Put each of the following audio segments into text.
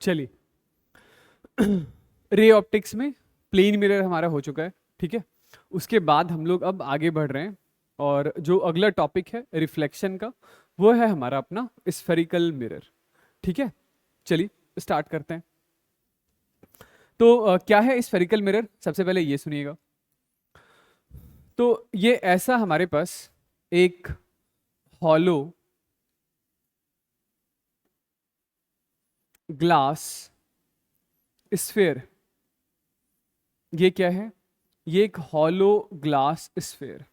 चलिए, ray optics में plane mirror हमारा हो चुका है, ठीक है। उसके बाद हम लोग अब आगे बढ़ रहे हैं और जो अगला टॉपिक है रिफ्लेक्शन का, वो है हमारा अपना स्फेरिकल मिरर, ठीक है। चलिए स्टार्ट करते हैं। तो क्या है स्फेरिकल मिरर, सबसे पहले ये सुनिएगा। तो ये ऐसा हमारे पास एक हॉलो ग्लास स्फेयर, ये क्या है, ये एक हॉलो ग्लास स्फेयर,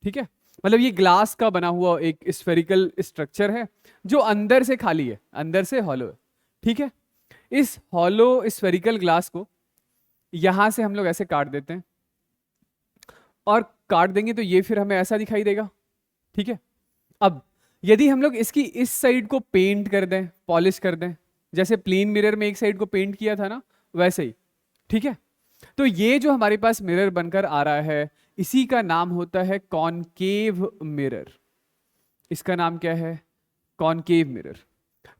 ठीक है। मतलब ये ग्लास का बना हुआ एक स्फेरिकल स्ट्रक्चर है जो अंदर से खाली है, अंदर से हॉलो है, ठीक है। इस हॉलो स्फेरिकल ग्लास को यहां से हम लोग ऐसे काट देते हैं और काट देंगे तो ये फिर हमें ऐसा दिखाई देगा, ठीक है। अब यदि हम लोग इसकी इस साइड को पेंट कर दें, पॉलिश कर दें, जैसे प्लेन मिरर में एक साइड को पेंट किया था ना, वैसे ही, ठीक है। तो ये जो हमारे पास मिरर बनकर आ रहा है, इसी का नाम होता है कॉनकेव मिरर। इसका नाम क्या है, कॉनकेव मिरर।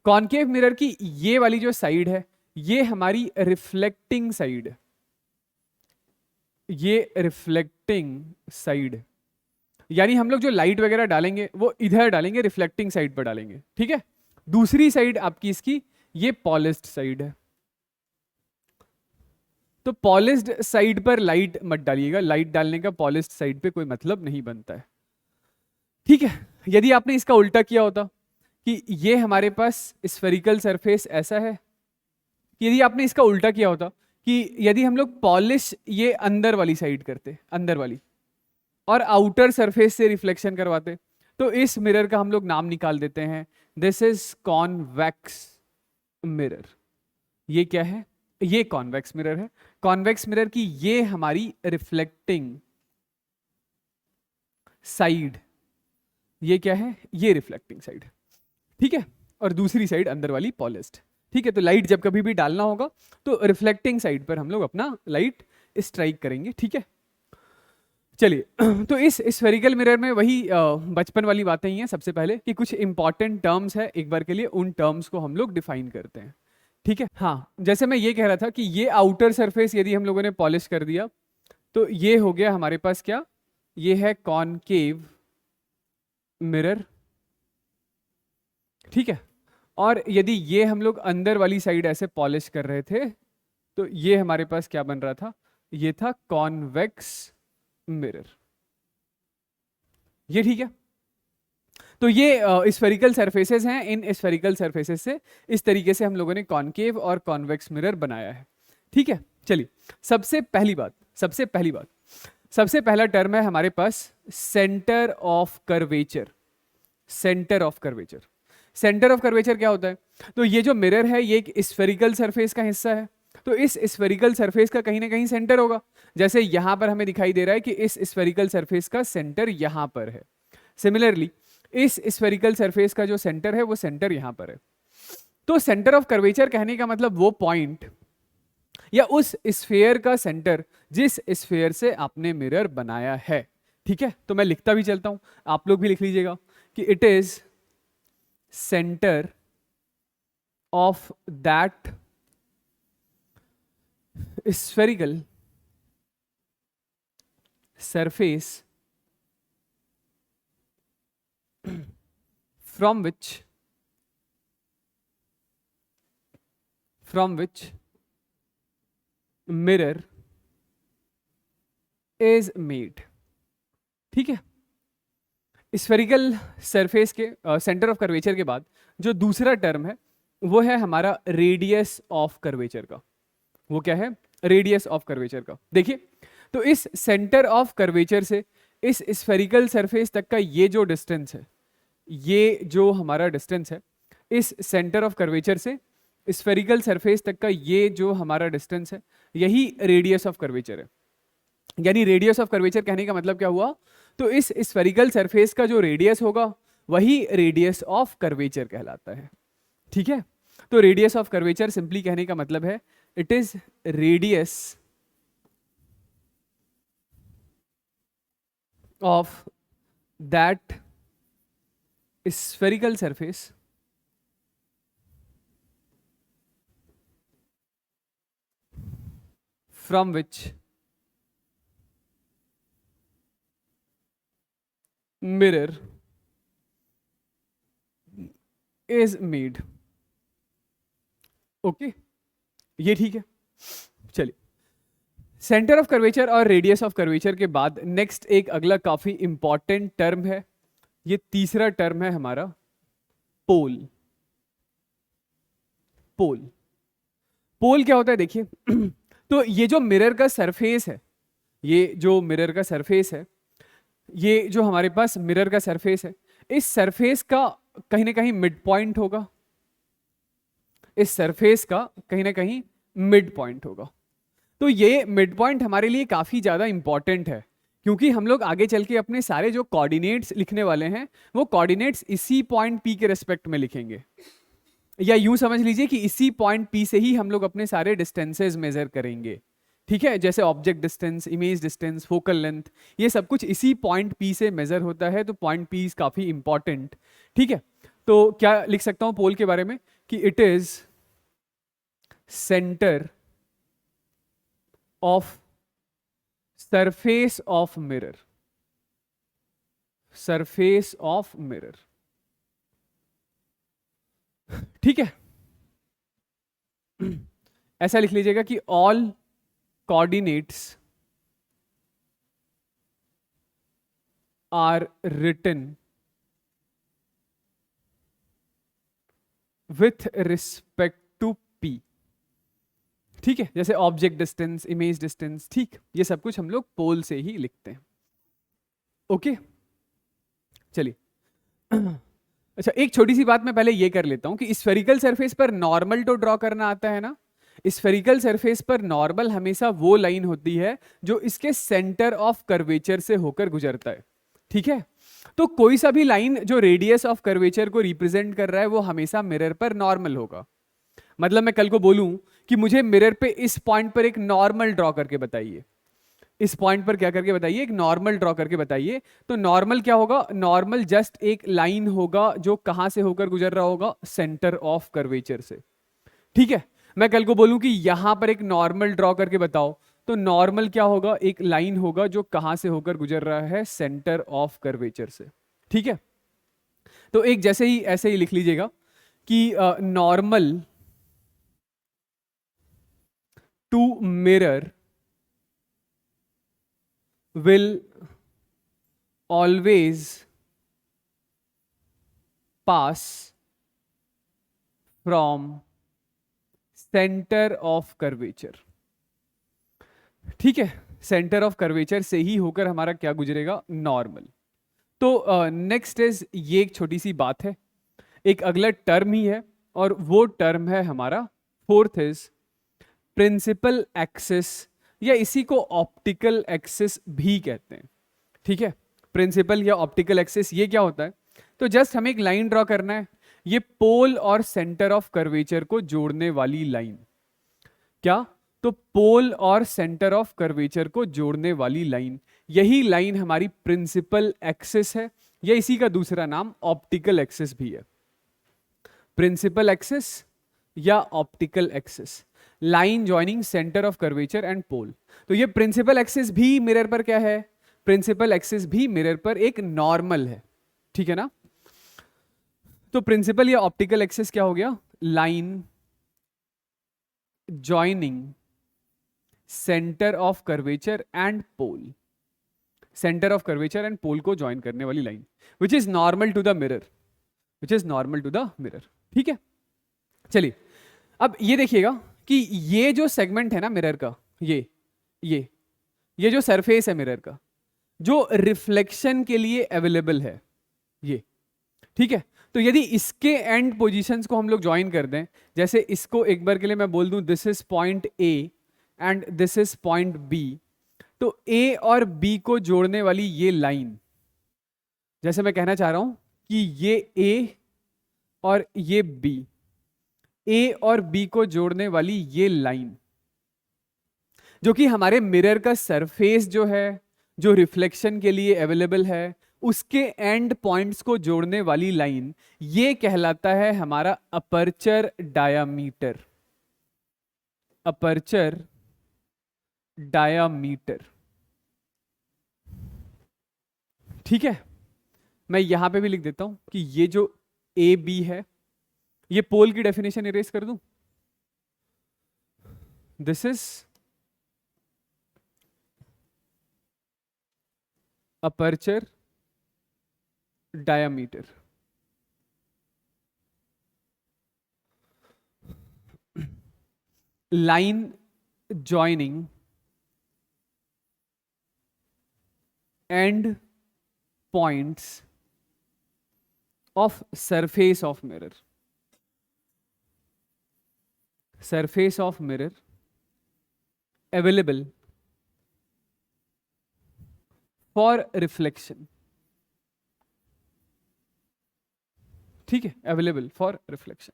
कॉनकेव मिरर की ये वाली जो साइड है, ये हमारी रिफ्लेक्टिंग साइड है, ये रिफ्लेक्टिंग साइड, यानी हम लोग जो लाइट वगैरह डालेंगे वो इधर डालेंगे, रिफ्लेक्टिंग साइड पर डालेंगे, ठीक है। दूसरी साइड आपकी इसकी ये पॉलिश्ड साइड है। तो पॉलिश्ड साइड पर लाइट मत डालिएगा, लाइट डालने का पॉलिश्ड साइड पे कोई मतलब नहीं बनता है, ठीक है। यदि आपने इसका उल्टा किया होता कि ये हमारे पास स्फेरिकल सरफेस ऐसा है, कि यदि आपने इसका उल्टा किया होता कि यदि हम लोग पॉलिश ये अंदर वाली साइड करते, अंदर वाली, और आउटर सरफेस से रिफ्लेक्शन करवाते, तो इस मिरर का हम लोग नाम निकाल देते हैं, दिस इज कॉन्वेक्स मिरर। ये क्या है, ये कॉन्वेक्स मिरर है। कॉन्वेक्स मिरर की ये हमारी रिफ्लेक्टिंग साइड, ये क्या है, ये रिफ्लेक्टिंग साइड, ठीक है। और दूसरी साइड अंदर वाली पॉलिश्ड, ठीक है। तो लाइट जब कभी भी डालना होगा तो रिफ्लेक्टिंग साइड पर हम लोग अपना लाइट स्ट्राइक करेंगे, ठीक है। चलिए, तो इस स्फेरिकल मिरर में वही बचपन वाली बातें ही हैं। सबसे पहले कि कुछ इंपॉर्टेंट टर्म्स है, एक बार के लिए उन टर्म्स को हम लोग डिफाइन करते हैं, ठीक है। हाँ, जैसे मैं ये कह रहा था कि ये आउटर सरफेस यदि हम लोगों ने पॉलिश कर दिया तो ये हो गया हमारे पास क्या, ये है कॉनकेव मिरर, ठीक है। और यदि ये हम लोग अंदर वाली साइड ऐसे पॉलिश कर रहे थे तो ये हमारे पास क्या बन रहा था, ये था कॉन्वेक्स मिरर, ये ठीक है। तो ये स्फेरिकल सरफेसेस हैं, इन स्फेरिकल सरफेसेस से इस तरीके से हम लोगों ने कॉनकेव और कॉन्वेक्स मिरर बनाया है, ठीक है। चलिए, सबसे पहला टर्म है हमारे पास centre of curvature. Centre of curvature, centre of curvature क्या होता है, तो ये जो मिरर है ये एक स्फेरिकल सरफेस का हिस्सा है, तो इस स्फेरिकल सरफेस का कहीं ना कहीं सेंटर होगा। जैसे यहां पर हमें दिखाई दे रहा है कि इस स्फेरिकल सरफेस का सेंटर यहां पर है। सिमिलरली इस स्फेरिकल सरफेस का जो सेंटर है वो सेंटर यहां पर है। तो सेंटर ऑफ कर्वेचर कहने का मतलब वो पॉइंट या उस स्फेयर का सेंटर जिस स्फेयर से आपने मिरर बनाया है, ठीक है। तो मैं लिखता भी चलता हूं, आप लोग भी लिख लीजिएगा कि it is centre of that spherical surface from which mirror is made, ठीक है। स्फेरिकल सरफेस के सेंटर ऑफ कर्वेचर के बाद जो दूसरा टर्म है वो है हमारा रेडियस ऑफ कर्वेचर का। वो क्या है, रेडियस ऑफ कर्वेचर का। देखिए, तो इस सेंटर ऑफ कर्वेचर से इस स्फेरिकल सरफेस तक का ये जो डिस्टेंस है, ये जो हमारा डिस्टेंस है इस सेंटर ऑफ कर्वेचर से स्फेरिकल सरफेस तक का, ये जो हमारा डिस्टेंस है, यही रेडियस ऑफ कर्वेचर है। यानी रेडियस ऑफ कर्वेचर कहने का मतलब क्या हुआ, तो इस स्फेरिकल सरफेस का जो रेडियस होगा वही रेडियस ऑफ कर्वेचर कहलाता है, ठीक है। तो रेडियस ऑफ कर्वेचर सिंपली कहने का मतलब है it is radius of that spherical surface from which mirror is made. Okay, ये ठीक है। चलिए, सेंटर ऑफ कर्वेचर और रेडियस ऑफ कर्वेचर के बाद नेक्स्ट एक अगला काफी इंपॉर्टेंट टर्म है, ये तीसरा टर्म है हमारा पोल। पोल, पोल क्या होता है देखिए तो ये जो मिरर का सरफेस है, ये जो मिरर का सरफेस है, ये जो हमारे पास मिरर का सरफेस है, इस सरफेस का कहीं ना कहीं मिड पॉइंट होगा, इस सरफेस का कहीं ना कहीं मिड पॉइंट होगा। तो ये मिड पॉइंट हमारे लिए काफी ज्यादा इंपॉर्टेंट है, क्योंकि हम लोग आगे चल के अपने सारे जो कोऑर्डिनेट्स लिखने वाले हैं वो कोऑर्डिनेट्स इसी पॉइंट पी के रेस्पेक्ट में लिखेंगे, या यूं समझ लीजिए कि इसी पॉइंट पी से ही हम लोग अपने सारे डिस्टेंसेस मेजर करेंगे। ठीक है, जैसे object distance, image distance, focal length, ये सब कुछ इसी पॉइंट पी से मेजर होता है, तो पॉइंट पी इज काफी इंपॉर्टेंट। ठीक है, तो क्या लिख सकता हूं पोल के बारे में कि it is centre of surface of mirror, surface of mirror. ठीक है, ऐसा लिख लीजिएगा कि all coordinates are written with respect to P. ठीक है, जैसे ऑब्जेक्ट डिस्टेंस, इमेज डिस्टेंस, ठीक, ये सब कुछ हम लोग पोल से ही लिखते हैं। ओके, चलिए अच्छा, एक छोटी सी बात मैं पहले ये कर लेता हूं कि स्फेरिकल सरफेस पर नॉर्मल तो ड्रॉ करना आता है ना। स्फेरिकल सरफेस पर नॉर्मल हमेशा वो लाइन होती है जो इसके सेंटर ऑफ कर्वेचर से होकर गुजरता है। ठीक है, तो कोई सा भी लाइन जो रेडियस ऑफ कर्वेचर को रिप्रेजेंट कर रहा है वो हमेशा मिरर पर नॉर्मल होगा। मतलब मैं कल को बोलूं कि मुझे मिरर पे इस पॉइंट पर एक नॉर्मल ड्रॉ करके बताइए, इस पॉइंट पर क्या करके बताइए, एक नॉर्मल ड्रॉ करके बताइए, तो नॉर्मल क्या होगा, नॉर्मल जस्ट एक लाइन होगा जो कहां से होकर गुजर रहा होगा, सेंटर ऑफ कर्वेचर से। ठीक है, मैं कल को बोलूं कि यहां पर एक नॉर्मल ड्रॉ करके बताओ, तो नॉर्मल क्या होगा, एक लाइन होगा जो कहां से होकर गुजर रहा है, सेंटर ऑफ कर्वेचर से। ठीक है, तो एक जैसे ही ऐसे ही लिख लीजिएगा कि normal to mirror will always pass from center of curvature। ठीक है, सेंटर ऑफ कर्वेचर से ही होकर हमारा क्या गुजरेगा, नॉर्मल। तो नेक्स्ट इज, ये एक छोटी सी बात है, एक अगला टर्म ही है और वो टर्म है हमारा फोर्थ इज प्रिंसिपल एक्सिस, या इसी को ऑप्टिकल एक्सिस भी कहते हैं। ठीक है, प्रिंसिपल या ऑप्टिकल एक्सिस ये क्या होता है, तो जस्ट हमें एक लाइन ड्रॉ करना है, ये पोल और सेंटर ऑफ कर्वेचर को जोड़ने वाली लाइन। क्या, तो पोल और सेंटर ऑफ कर्वेचर को जोड़ने वाली लाइन, यही लाइन हमारी प्रिंसिपल एक्सिस है, या इसी का दूसरा नाम ऑप्टिकल एक्सिस भी है। प्रिंसिपल एक्सिस या optical axis, line joining centre of curvature and pole. तो ये प्रिंसिपल एक्सिस भी मिरर पर क्या है, प्रिंसिपल एक्सिस भी मिरर पर एक नॉर्मल है। ठीक है ना, तो प्रिंसिपल या ऑप्टिकल एक्सिस क्या हो गया, line joining centre of curvature and pole, centre of curvature and pole को ज्वाइन करने वाली line, which is normal to the mirror, which is normal to the mirror. ठीक है, चलिए अब ये देखिएगा कि ये जो सेगमेंट है ना मिरर का, ये जो सरफेस है मिरर का, जो रिफ्लेक्शन के लिए अवेलेबल है ये। ठीक है, तो यदि इसके एंड पोजीशंस को हम लोग ज्वाइन कर दें, जैसे इसको एक बार के लिए मैं बोल दूं this is point A and this is point B, तो ए और बी को जोड़ने वाली ये लाइन, जैसे मैं कहना चाह रहा हूं कि ये ए और ये बी, ए और बी को जोड़ने वाली ये लाइन, जो कि हमारे मिरर का सरफेस जो है, जो रिफ्लेक्शन के लिए अवेलेबल है, उसके एंड पॉइंट्स को जोड़ने वाली लाइन, ये कहलाता है हमारा अपर्चर डायामीटर। Aperture diameter. ठीक है, मैं यहां पे भी लिख देता हूं कि ये जो ए बी है, ये पोल की डेफिनेशन इरेज कर दूं। This is aperture diameter. Line joining end points of surface of mirror, surface of mirror available for reflection। ठीक है, अवेलेबल फॉर रिफ्लेक्शन।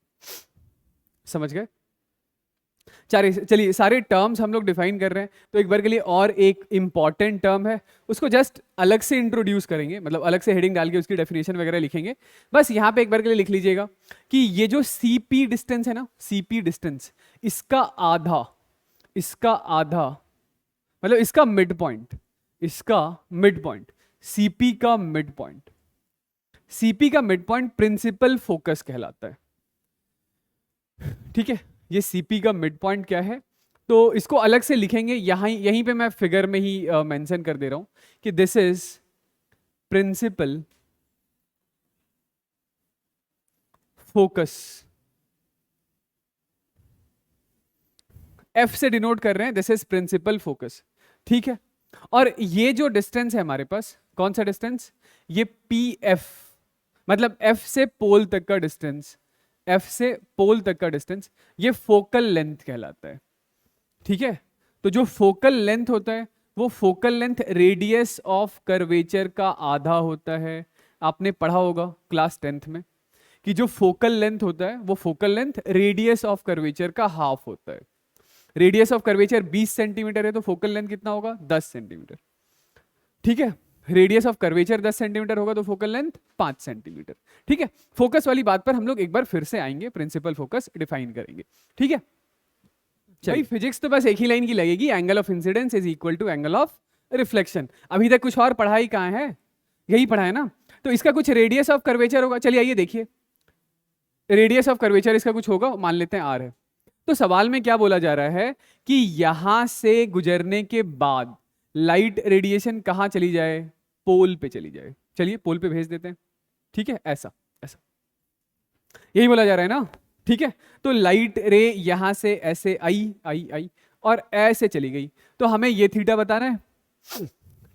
समझ गए? चलिए सारे टर्म्स हम लोग डिफाइन कर रहे हैं, तो एक बार के लिए और एक इंपॉर्टेंट टर्म है, उसको जस्ट अलग से इंट्रोड्यूस करेंगे, मतलब अलग से हेडिंग डाल के उसकी डेफिनेशन वगैरह लिखेंगे। बस यहाँ पे एक बार के लिए लिख लीजिएगा कि ये जो सीपी डिस्टेंस है ना, सीपी डिस्टेंस, इसका आधा मतलब इसका मिड पॉइंट, सीपी का मिड पॉइंट, सीपी का मिड पॉइंट प्रिंसिपल फोकस कहलाता है। ठीक है, ये सीपी का मिड पॉइंट क्या है, तो इसको अलग से लिखेंगे, यहीं पे मैं फिगर में ही मेंशन कर दे रहा हूं कि this is principal focus. F से डिनोट कर रहे हैं, दिस इज प्रिंसिपल फोकस। ठीक है, और ये जो डिस्टेंस है हमारे पास, कौन सा डिस्टेंस, ये पी एफ, मतलब एफ से पोल तक का डिस्टेंस, एफ से पोल तक का डिस्टेंस, ये फोकल लेंथ कहलाता है। ठीक है, तो जो फोकल लेंथ होता है वो focal length radius of curvature का आधा होता है। आपने पढ़ा होगा क्लास 10th में कि जो फोकल लेंथ होता है वो focal length radius of curvature का हाफ होता है। रेडियस ऑफ कर्वेचर 20 सेंटीमीटर है, तो फोकल लेंथ कितना होगा, 10 सेंटीमीटर। ठीक है, रेडियस ऑफ कर्वेचर 10 सेंटीमीटर होगा तो फोकल लेंथ 5 सेंटीमीटर। ठीक है, फोकस वाली बात पर हम लोग एक बार फिर से आएंगे, प्रिंसिपल फोकस डिफाइन करेंगे। ठीक है, भाई फिजिक्स तो बस एक ही लाइन की लगेगी, angle of incidence is equal to angle of reflection. अभी तक कुछ और पढ़ाई कहाँ है, यही पढ़ा है ना, तो इसका कुछ रेडियस ऑफ कर्वेचर होगा। चलिए आइए देखिए, रेडियस ऑफ कर्वेचर इसका कुछ होगा, मान लेते हैं आर है। तो सवाल में क्या बोला जा रहा है कि यहां से गुजरने के बाद लाइट रेडिएशन कहां चली जाए, पोल पे चली जाए। चलिए पोल पे भेज देते हैं। ठीक है, ऐसा ऐसा यही बोला जा रहा है ना। ठीक है, तो लाइट रे यहां से ऐसे आई आई आई और ऐसे चली गई, तो हमें ये थीटा बताना है।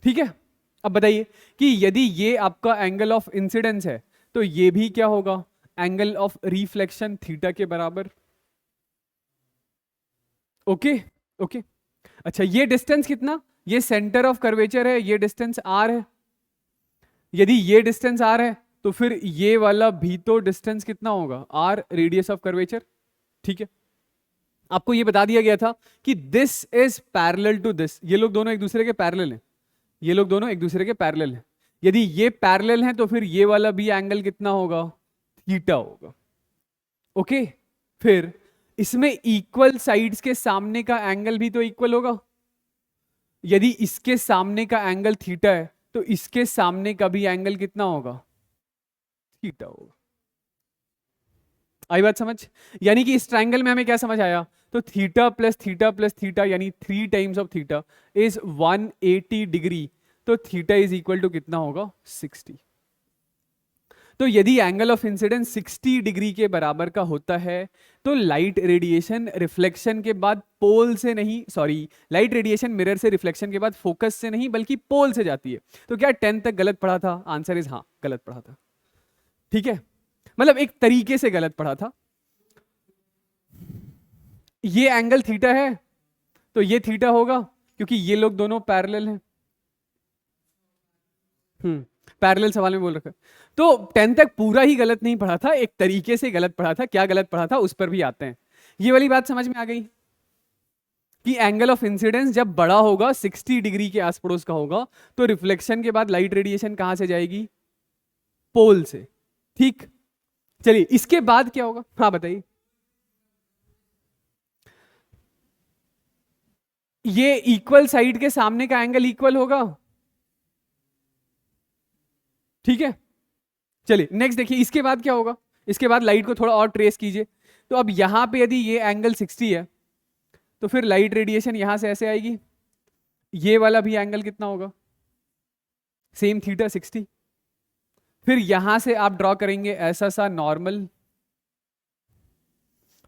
ठीक है, अब बताइए कि यदि ये आपका एंगल ऑफ इंसिडेंस है तो ये भी क्या होगा, एंगल ऑफ रिफ्लेक्शन थीटा के बराबर। ओके ओके, अच्छा ये डिस्टेंस कितना, ये सेंटर ऑफ कर्वेचर है, ये डिस्टेंस आर है। यदि ये डिस्टेंस आर है तो फिर ये वाला भी तो डिस्टेंस कितना होगा, आर, रेडियस ऑफ कर्वेचर। ठीक है, आपको ये बता दिया गया था कि this is parallel to this, ये लोग दोनों एक दूसरे के पैरेलल हैं, ये लोग दोनों एक दूसरे के पैरेलल हैं। यदि ये पैरेलल हैं तो फिर ये वाला भी एंगल कितना होगा, थीटा होगा। ओके, फिर इसमें इक्वल साइड्स के सामने का एंगल भी तो इक्वल होगा। यदि इसके सामने का एंगल थीटा है तो इसके सामने का भी एंगल कितना होगा, थीटा होगा। आई बात समझ? यानी कि इस ट्रायंगल में हमें क्या समझ आया, तो theta plus theta plus theta यानी 3 times of theta is 180 degree, तो थीटा इज इक्वल टू कितना होगा, 60। तो यदि एंगल ऑफ इंसिडेंस 60 डिग्री के बराबर का होता है तो लाइट रेडिएशन रिफ्लेक्शन के बाद पोल से नहीं, सॉरी, लाइट रेडिएशन मिरर से रिफ्लेक्शन के बाद फोकस से नहीं बल्कि पोल से जाती है। तो क्या 10 तक गलत पढ़ा था, आंसर इज हाँ, गलत पढ़ा था। ठीक है, मतलब एक तरीके से गलत पढ़ा था। ये एंगल थीटा है तो ये थीटा होगा क्योंकि ये लोग दोनों पैरेलल हैं। पैरेलल सवाल में बोल रखा है। तो 10 तक पूरा ही गलत नहीं पढ़ा था, एक तरीके से गलत पढ़ा था। क्या गलत पढ़ा था उस पर भी आते हैं। ये वाली बात समझ में आ गई कि एंगल ऑफ इंसिडेंस जब बड़ा होगा, 60 डिग्री के आस पड़ोस का होगा, तो रिफ्लेक्शन के बाद लाइट रेडिएशन कहां से जाएगी, पोल से। ठीक, चलिए इसके बाद क्या होगा, हाँ बताइए। 60 डिग्री के आसपास का होगा, 60 डिग्री के आसपास का होगा, तो रिफ्लेक्शन के बाद लाइट रेडिएशन कहां से जाएगी, पोल से। ठीक, चलिए इसके बाद क्या होगा, हाँ बताइए। 60 डिग्री के आसपास का होगा, 60 डिग्री के आसपास का होगा, तो रिफ्लेक्शन के बाद लाइट रेडिएशन कहां से जाएगी, पोल से। ठीक, चलिए इसके बाद क्या होगा, ये इक्वल साइड के सामने का एंगल इक्वल होगा, ठीक है। चलिए नेक्स्ट देखिए, इसके बाद क्या होगा, इसके बाद लाइट को थोड़ा और ट्रेस कीजिए। तो अब यहां पे यदि ये एंगल 60 है तो फिर लाइट रेडिएशन यहां से ऐसे आएगी, ये वाला भी एंगल कितना होगा, सेम थीटा 60। फिर यहां से आप ड्रॉ करेंगे ऐसा सा नॉर्मल,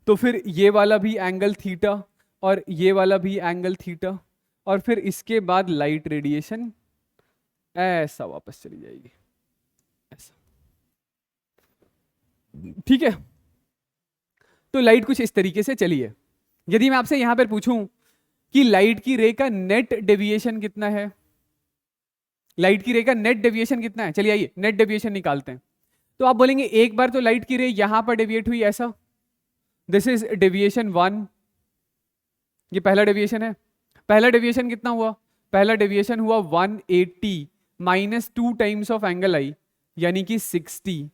तो फिर ये वाला भी एंगल थीटा और ये वाला भी एंगल थीटा, और फिर इसके बाद लाइट रेडिएशन ऐसा वापस चली जाएगी, ऐसा, ठीक है। तो लाइट कुछ इस तरीके से चली है। यदि मैं आपसे यहां पर पूछूं कि लाइट की रे का नेट डेविएशन कितना है, लाइट की रे का नेट डेविएशन कितना है, चलिए आइए नेट डेविएशन निकालते हैं। तो आप बोलेंगे एक बार तो लाइट की रे यहां पर डेविएट हुई ऐसा, दिस इज डेविएशन 1, ये पहला डेविएशन है। पहला डेविएशन कितना हुआ, पहला डेविएशन हुआ 180 माइनस 2 टाइम्स ऑफ एंगल आई, यानी कि 60।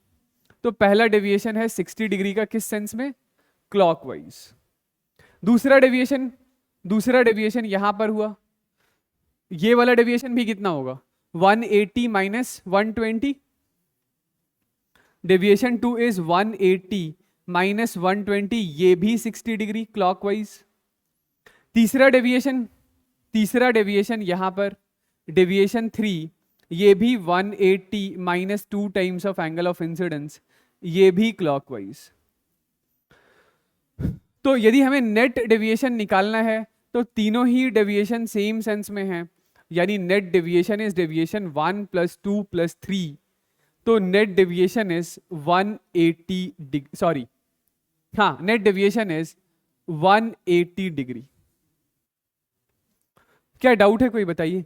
तो पहला डेविएशन है 60 डिग्री का, किस सेंस में, क्लॉकवाइज। दूसरा डेविएशन यहां पर हुआ, ये वाला डेविएशन भी कितना होगा, 180 माइनस 120, डेविएशन 2 इज 180 माइनस 120, ये भी 60 डिग्री क्लॉकवाइज। तीसरा डेविएशन यहां पर डेविएशन 3, ये भी 180 minus 2 times of angle of incidence, ये भी क्लॉकवाइज। तो यदि हमें नेट डेविएशन निकालना है तो तीनों ही डेविएशन सेम सेंस में है, यानी net deviation is deviation 1 plus 2 plus 3, तो net deviation is 180 degree, sorry हाँ, नेट डेविएशन इज 180 डिग्री। क्या डाउट है कोई, बताइए।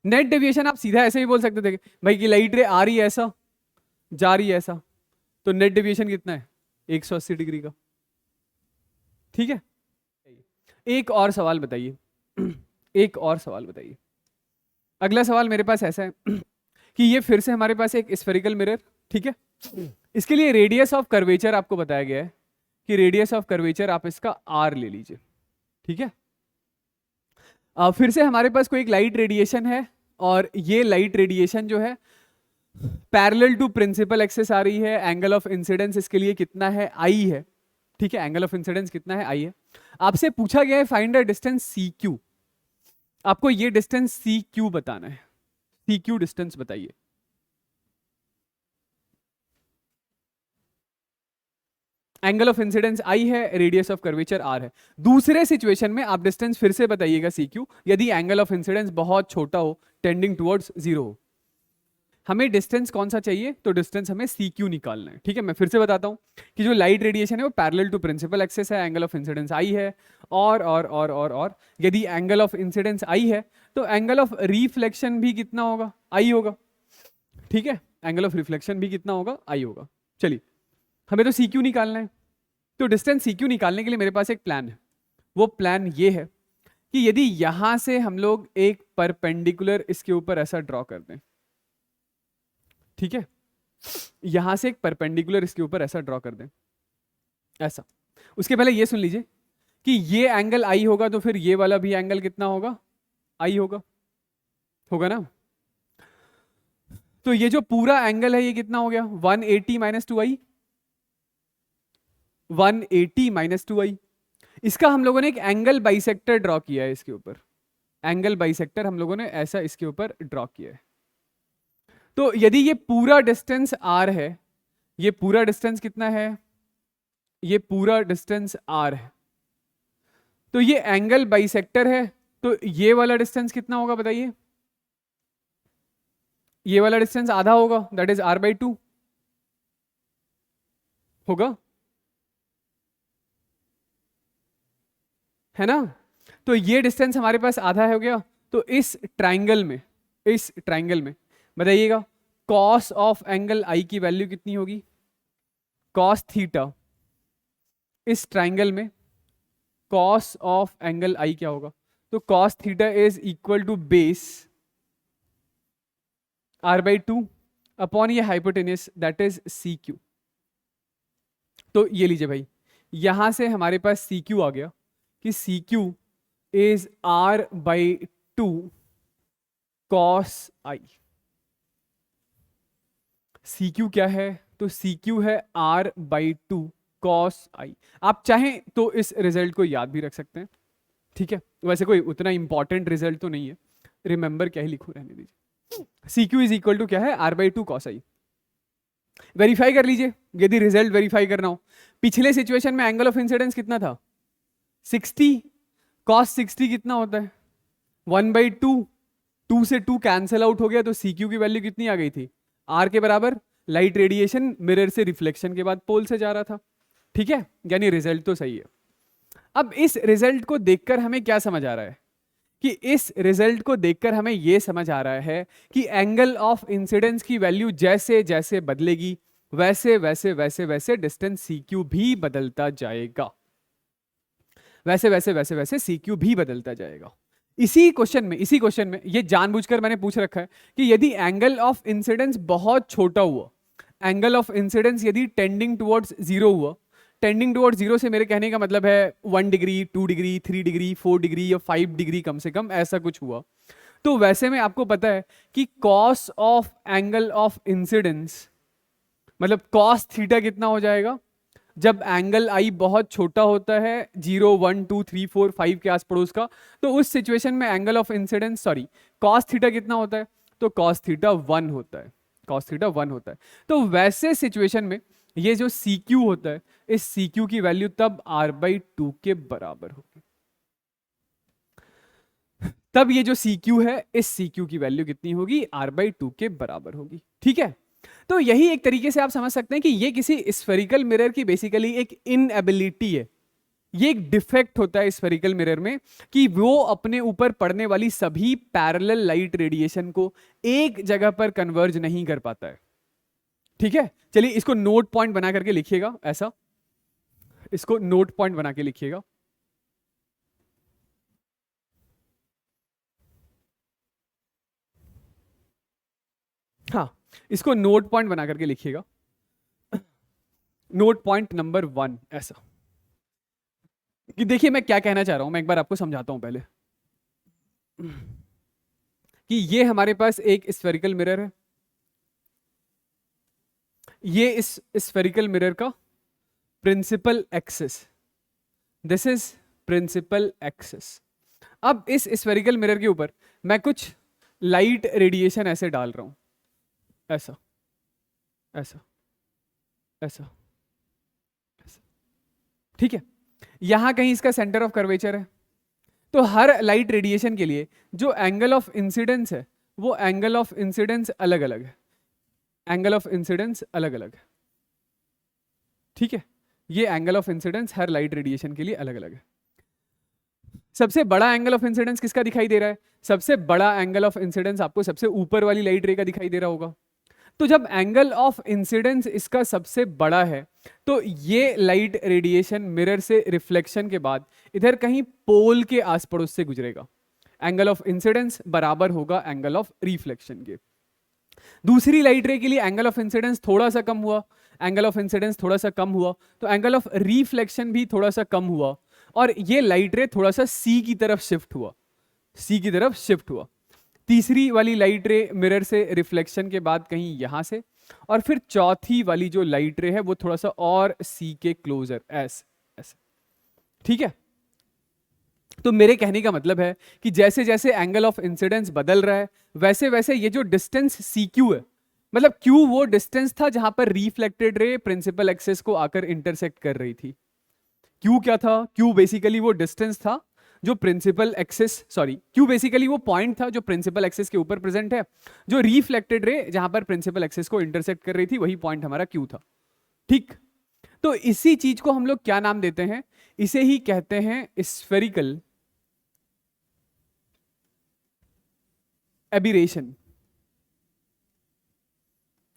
नेट डेविएशन आप सीधा ऐसे ही बोल सकते थे भाई कि लाइट रे आ रही है ऐसा, जा रही है ऐसा, तो नेट डेविएशन कितना है, 180 डिग्री का, ठीक है। एक और सवाल बताइए, एक और सवाल बताइए। अगला सवाल मेरे पास ऐसा है कि ये फिर से हमारे पास एक स्फेरिकल मिरर, ठीक है। इसके लिए रेडियस ऑफ कर्वेचर आपको बताया गया है कि रेडियस ऑफ कर्वेचर आप इसका r ले लीजिए, ठीक है। फिर से हमारे पास कोई एक लाइट रेडिएशन है, और ये लाइट रेडिएशन जो है पैरेलल टू प्रिंसिपल एक्सिस आ रही है। एंगल ऑफ इंसिडेंस इसके लिए कितना है, I है, ठीक है। एंगल ऑफ इंसिडेंस कितना है, I है। आपसे पूछा गया है फाइंड द डिस्टेंस CQ, आपको ये डिस्टेंस CQ बताना है, CQ डिस्टेंस बताइए। एंगल ऑफ इंसिडेंस I है, रेडियस ऑफ कर्वेचर R है। दूसरे सिचुएशन में आप डिस्टेंस फिर से बताइएगा CQ, यदि एंगल ऑफ इंसिडेंस बहुत छोटा हो, टेंडिंग टुवर्ड्स 0 हो। हमें डिस्टेंस कौन सा चाहिए, तो डिस्टेंस हमें CQ निकालना है, ठीक है। मैं फिर से बताता हूं कि जो लाइट रेडिएशन है वो पैरेलल टू प्रिंसिपल एक्सिस है, एंगल ऑफ इंसिडेंस I है, और यदि एंगल ऑफ इंसिडेंस I है तो एंगल ऑफ रिफ्लेक्शन भी कितना होगा, I होगा, ठीक है। एंगल ऑफ रिफ्लेक्शन भी कितना होगा, I होगा। चलिए हमें तो CQ निकालना है, तो डिस्टेंस CQ निकालने के लिए मेरे पास एक प्लान है। वो प्लान ये है कि यदि यहां से हम लोग एक परपेंडिकुलर इसके ऊपर ऐसा ड्रॉ कर दें, ठीक है, यहां से एक परपेंडिकुलर इसके ऊपर ऐसा ड्रॉ कर दें ऐसा। उसके पहले ये सुन लीजिए कि ये एंगल I होगा, तो फिर ये वाला भी एंगल कितना होगा, I होगा ना। तो ये जो पूरा एंगल है ये कितना हो गया, 180 माइनस 2I, 180 माइनस 2I। इसका हम लोगों ने एक एंगल बाइसेक्टर ड्रॉ किया है इसके ऊपर, एंगल बाइसेक्टर हम लोगों ने ऐसा इसके ऊपर ड्रॉ किया है। तो यदि ये पूरा डिस्टेंस R है, ये पूरा डिस्टेंस कितना है, ये पूरा डिस्टेंस R है, तो ये एंगल बाइसेक्टर है, तो ये वाला डिस्टेंस कितना होगा बताइए, ये वाला डिस्टेंस आधा होगा, दैट इज R/2 होगा, है ना। तो ये डिस्टेंस हमारे पास आधा हो गया। तो इस ट्राइंगल में बताइएगा कॉस ऑफ एंगल I की वैल्यू कितनी होगी, कॉस थीटा, इस ट्राइंगल में कॉस ऑफ एंगल I क्या होगा, तो cos theta is equal to base R/2 upon ये हाइपोटेन्यूस दैट इज CQ। तो ये लीजिए भाई, यहां से हमारे पास CQ आ गया कि CQ is R/2 cos I। CQ क्या है? तो CQ है R/2 cos I। आप चाहें तो इस रिजल्ट को याद भी रख सकते हैं, ठीक है, वैसे कोई उतना इंपॉर्टेंट रिजल्ट तो नहीं है, रिमेंबर क्या ही लिखूं, रहने दीजिए। CQ इज इक्वल टू क्या है? R/2 cos I। वेरीफाई कर लीजिए यदि रिजल्ट वेरीफाई करना हो। पिछले सिचुएशन में एंगल ऑफ इंसिडेंस कितना था? 60। cos 60 कितना होता है? 1/2। 2 से 2 कैंसिल आउट हो गया, तो CQ की वैल्यू कितनी आ गई थी? R के बराबर। लाइट रेडिएशन मिरर से रिफ्लेक्शन के बाद पोल से जा रहा था, ठीक है, यानी रिजल्ट तो सही है। अब इस रिजल्ट को देखकर हमें क्या समझ आ रहा है? कि इस रिजल्ट को देखकर हमें यह समझ आ रहा है कि एंगल ऑफ इंसिडेंस की वैल्यू जैसे जैसे बदलेगी वैसे वैसे वैसे वैसे डिस्टेंस CQ भी बदलता जाएगा, वैसे वैसे वैसे वैसे CQ भी बदलता जाएगा। इसी क्वेश्चन में ये जानबूझकर मैंने पूछ रखा है कि यदि एंगल ऑफ इंसिडेंस बहुत छोटा हुआ, एंगल ऑफ इंसिडेंस यदि टेंडिंग टुवर्ड्स जीरो हुआ, टेंडिंग टुवर्ड्स जीरो से मेरे कहने का मतलब है 1 डिग्री, 2 डिग्री, 3 डिग्री, 4 डिग्री या 5 डिग्री कम से कम ऐसा कुछ हुआ, तो वैसे में आपको पता है कि cos of angle of incidence मतलब कॉस थीटा कितना हो जाएगा? जब एंगल आई बहुत छोटा होता है 0, 1, 2, 3, 4, 5 के आस पड़ोस का, तो उस सिचुएशन में angle of incidence cos theta कितना होता है? तो कॉस थीटा 1 होता है, कॉस थीटा 1 होता है। तो वैसे सिचुएशन में ये जो CQ होता है, इस CQ की वैल्यू तब R/2 के बराबर होगी। तब ये जो CQ है, इस CQ की वैल्यू कितनी होगी? R/2 के बराबर होगी, ठीक है। तो यही एक तरीके से आप समझ सकते हैं कि ये किसी स्फेरिकल मिरर की बेसिकली एक इनएबिलिटी है, ये एक डिफेक्ट होता है स्फेरिकल मिरर में कि वो अपने ऊपर पड़ने वाली सभी पैरेलल लाइट रेडिएशन को एक जगह पर कन्वर्ज नहीं कर पाता है, ठीक है। चलिए इसको नोट पॉइंट बना करके लिखिएगा, ऐसा इसको नोट पॉइंट बना के लिखिएगा। हाँ, इसको नोट पॉइंट बना करके लिखिएगा, नोट पॉइंट नंबर 1 ऐसा कि देखिए मैं क्या कहना चाह रहा हूं, मैं एक बार आपको समझाता हूं पहले कि ये हमारे पास एक स्फेरिकल मिरर है, ये इस स्फेरिकल मिरर का principal axis, this is principal axis. अब इस स्फेरिकल मिरर के ऊपर मैं कुछ लाइट रेडिएशन ऐसे डाल रहा हूं, ऐसा ऐसा ऐसा ऐसा, ठीक है। यहां कहीं इसका सेंटर ऑफ कर्वेचर है, तो हर लाइट रेडिएशन के लिए जो एंगल ऑफ इंसिडेंस है वो एंगल ऑफ इंसिडेंस अलग अलग है, एंगल ऑफ इंसिडेंस अलग अलग है, ठीक है। ये angle of incidence her light radiation के लिए अलग अलग है। सबसे बड़ा एंगल ऑफ इंसिडेंस किसका दिखाई दे रहा है? सबसे बड़ा एंगल ऑफ इंसिडेंस आपको सबसे ऊपर वाली लाइट रे का दिखाई दे रहा होगा। तो जब एंगल ऑफ इंसिडेंस इसका सबसे बड़ा है, तो ये लाइट रेडिएशन मिरर से रिफ्लेक्शन के बाद इधर कहीं पोल के आस पड़ोस से गुजरेगा, एंगल ऑफ इंसिडेंस बराबर होगा एंगल ऑफ रिफ्लेक्शन के। दूसरी लाइट रे के लिए एंगल ऑफ इंसिडेंस थोड़ा सा कम हुआ, एंगल ऑफ इंसिडेंस थोड़ा सा कम हुआ, तो एंगल ऑफ रिफ्लेक्शन भी थोड़ा सा कम हुआ, और ये लाइट रे थोड़ा सा C की तरफ शिफ्ट हुआ, C की तरफ शिफ्ट हुआ। तीसरी वाली लाइट रे मिरर से रिफ्लेक्शन के बाद कहीं यहां से, और फिर चौथी वाली जो लाइट रे है वो थोड़ा सा और C के क्लोजर ऐसे, ठीक है। तो मेरे कहने का मतलब है कि जैसे जैसे एंगल ऑफ इंसिडेंस बदल रहा है वैसे वैसे ये जो डिस्टेंस CQ है, मतलब Q वो डिस्टेंस था जहां पर रिफ्लेक्टेड रे प्रिंसिपल एक्सिस को आकर इंटरसेक्ट कर रही थी। Q क्या था? Q बेसिकली वो डिस्टेंस था जो प्रिंसिपल एक्सिस, Q बेसिकली वो पॉइंट था जो प्रिंसिपल एक्सिस के ऊपर प्रेजेंट है, जो रिफ्लेक्टेड रे जहां पर प्रिंसिपल एक्सिस को इंटरसेक्ट कर रही थी वही पॉइंट हमारा Q था, ठीक। तो इसी चीज को हम लोग क्या नाम देते हैं? इसे ही कहते हैं स्फेरिकल एबिरेशन,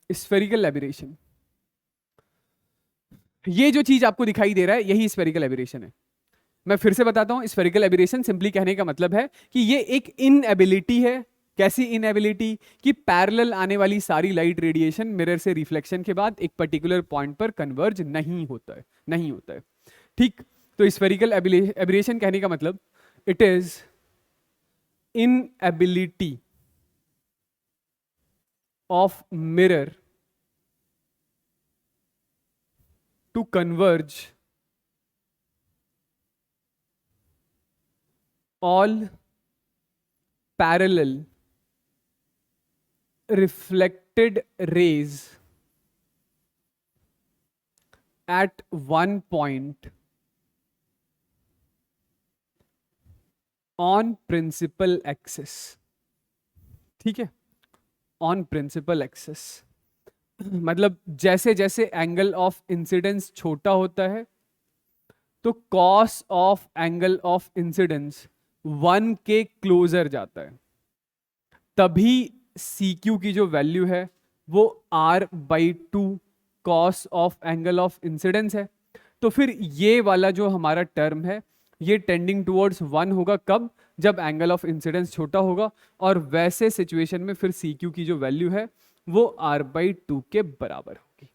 स्फेरिकल एबिरेशन। ये जो चीज आपको दिखाई दे रहा है यही स्फेरिकल एबिरेशन है। मैं फिर से बताता हूं, स्फेरिकल एबिरेशन सिंपली कहने का मतलब है कि ये एक इनएबिलिटी है। कैसी इनएबिलिटी? कि पैरेलल आने वाली सारी लाइट रेडिएशन मिरर से रिफ्लेक्शन के बाद एक पर्टिकुलर पॉइंट पर कन्वर्ज नहीं होता है, नहीं होता है, ठीक। तो स्फेरिकल एबिरेशन कहने का मतलब it is inability of mirror to converge all parallel reflected rays at one point on principal axis. ठीक है, ऑन प्रिंसिपल एक्सिस मतलब जैसे जैसे एंगल ऑफ इंसिडेंस छोटा होता है तो cos of angle of incidence 1 के क्लोजर जाता है, तभी सी क्यू की जो वैल्यू है वो r/2 cos of angle of incidence है। तो फिर ये वाला जो हमारा टर्म है ये टेंडिंग टुवर्ड्स 1 होगा, कब? जब एंगल ऑफ इंसिडेंस छोटा होगा, और वैसे सिचुएशन में फिर सी क्यू की जो वैल्यू है वो r/2 के बराबर होगी।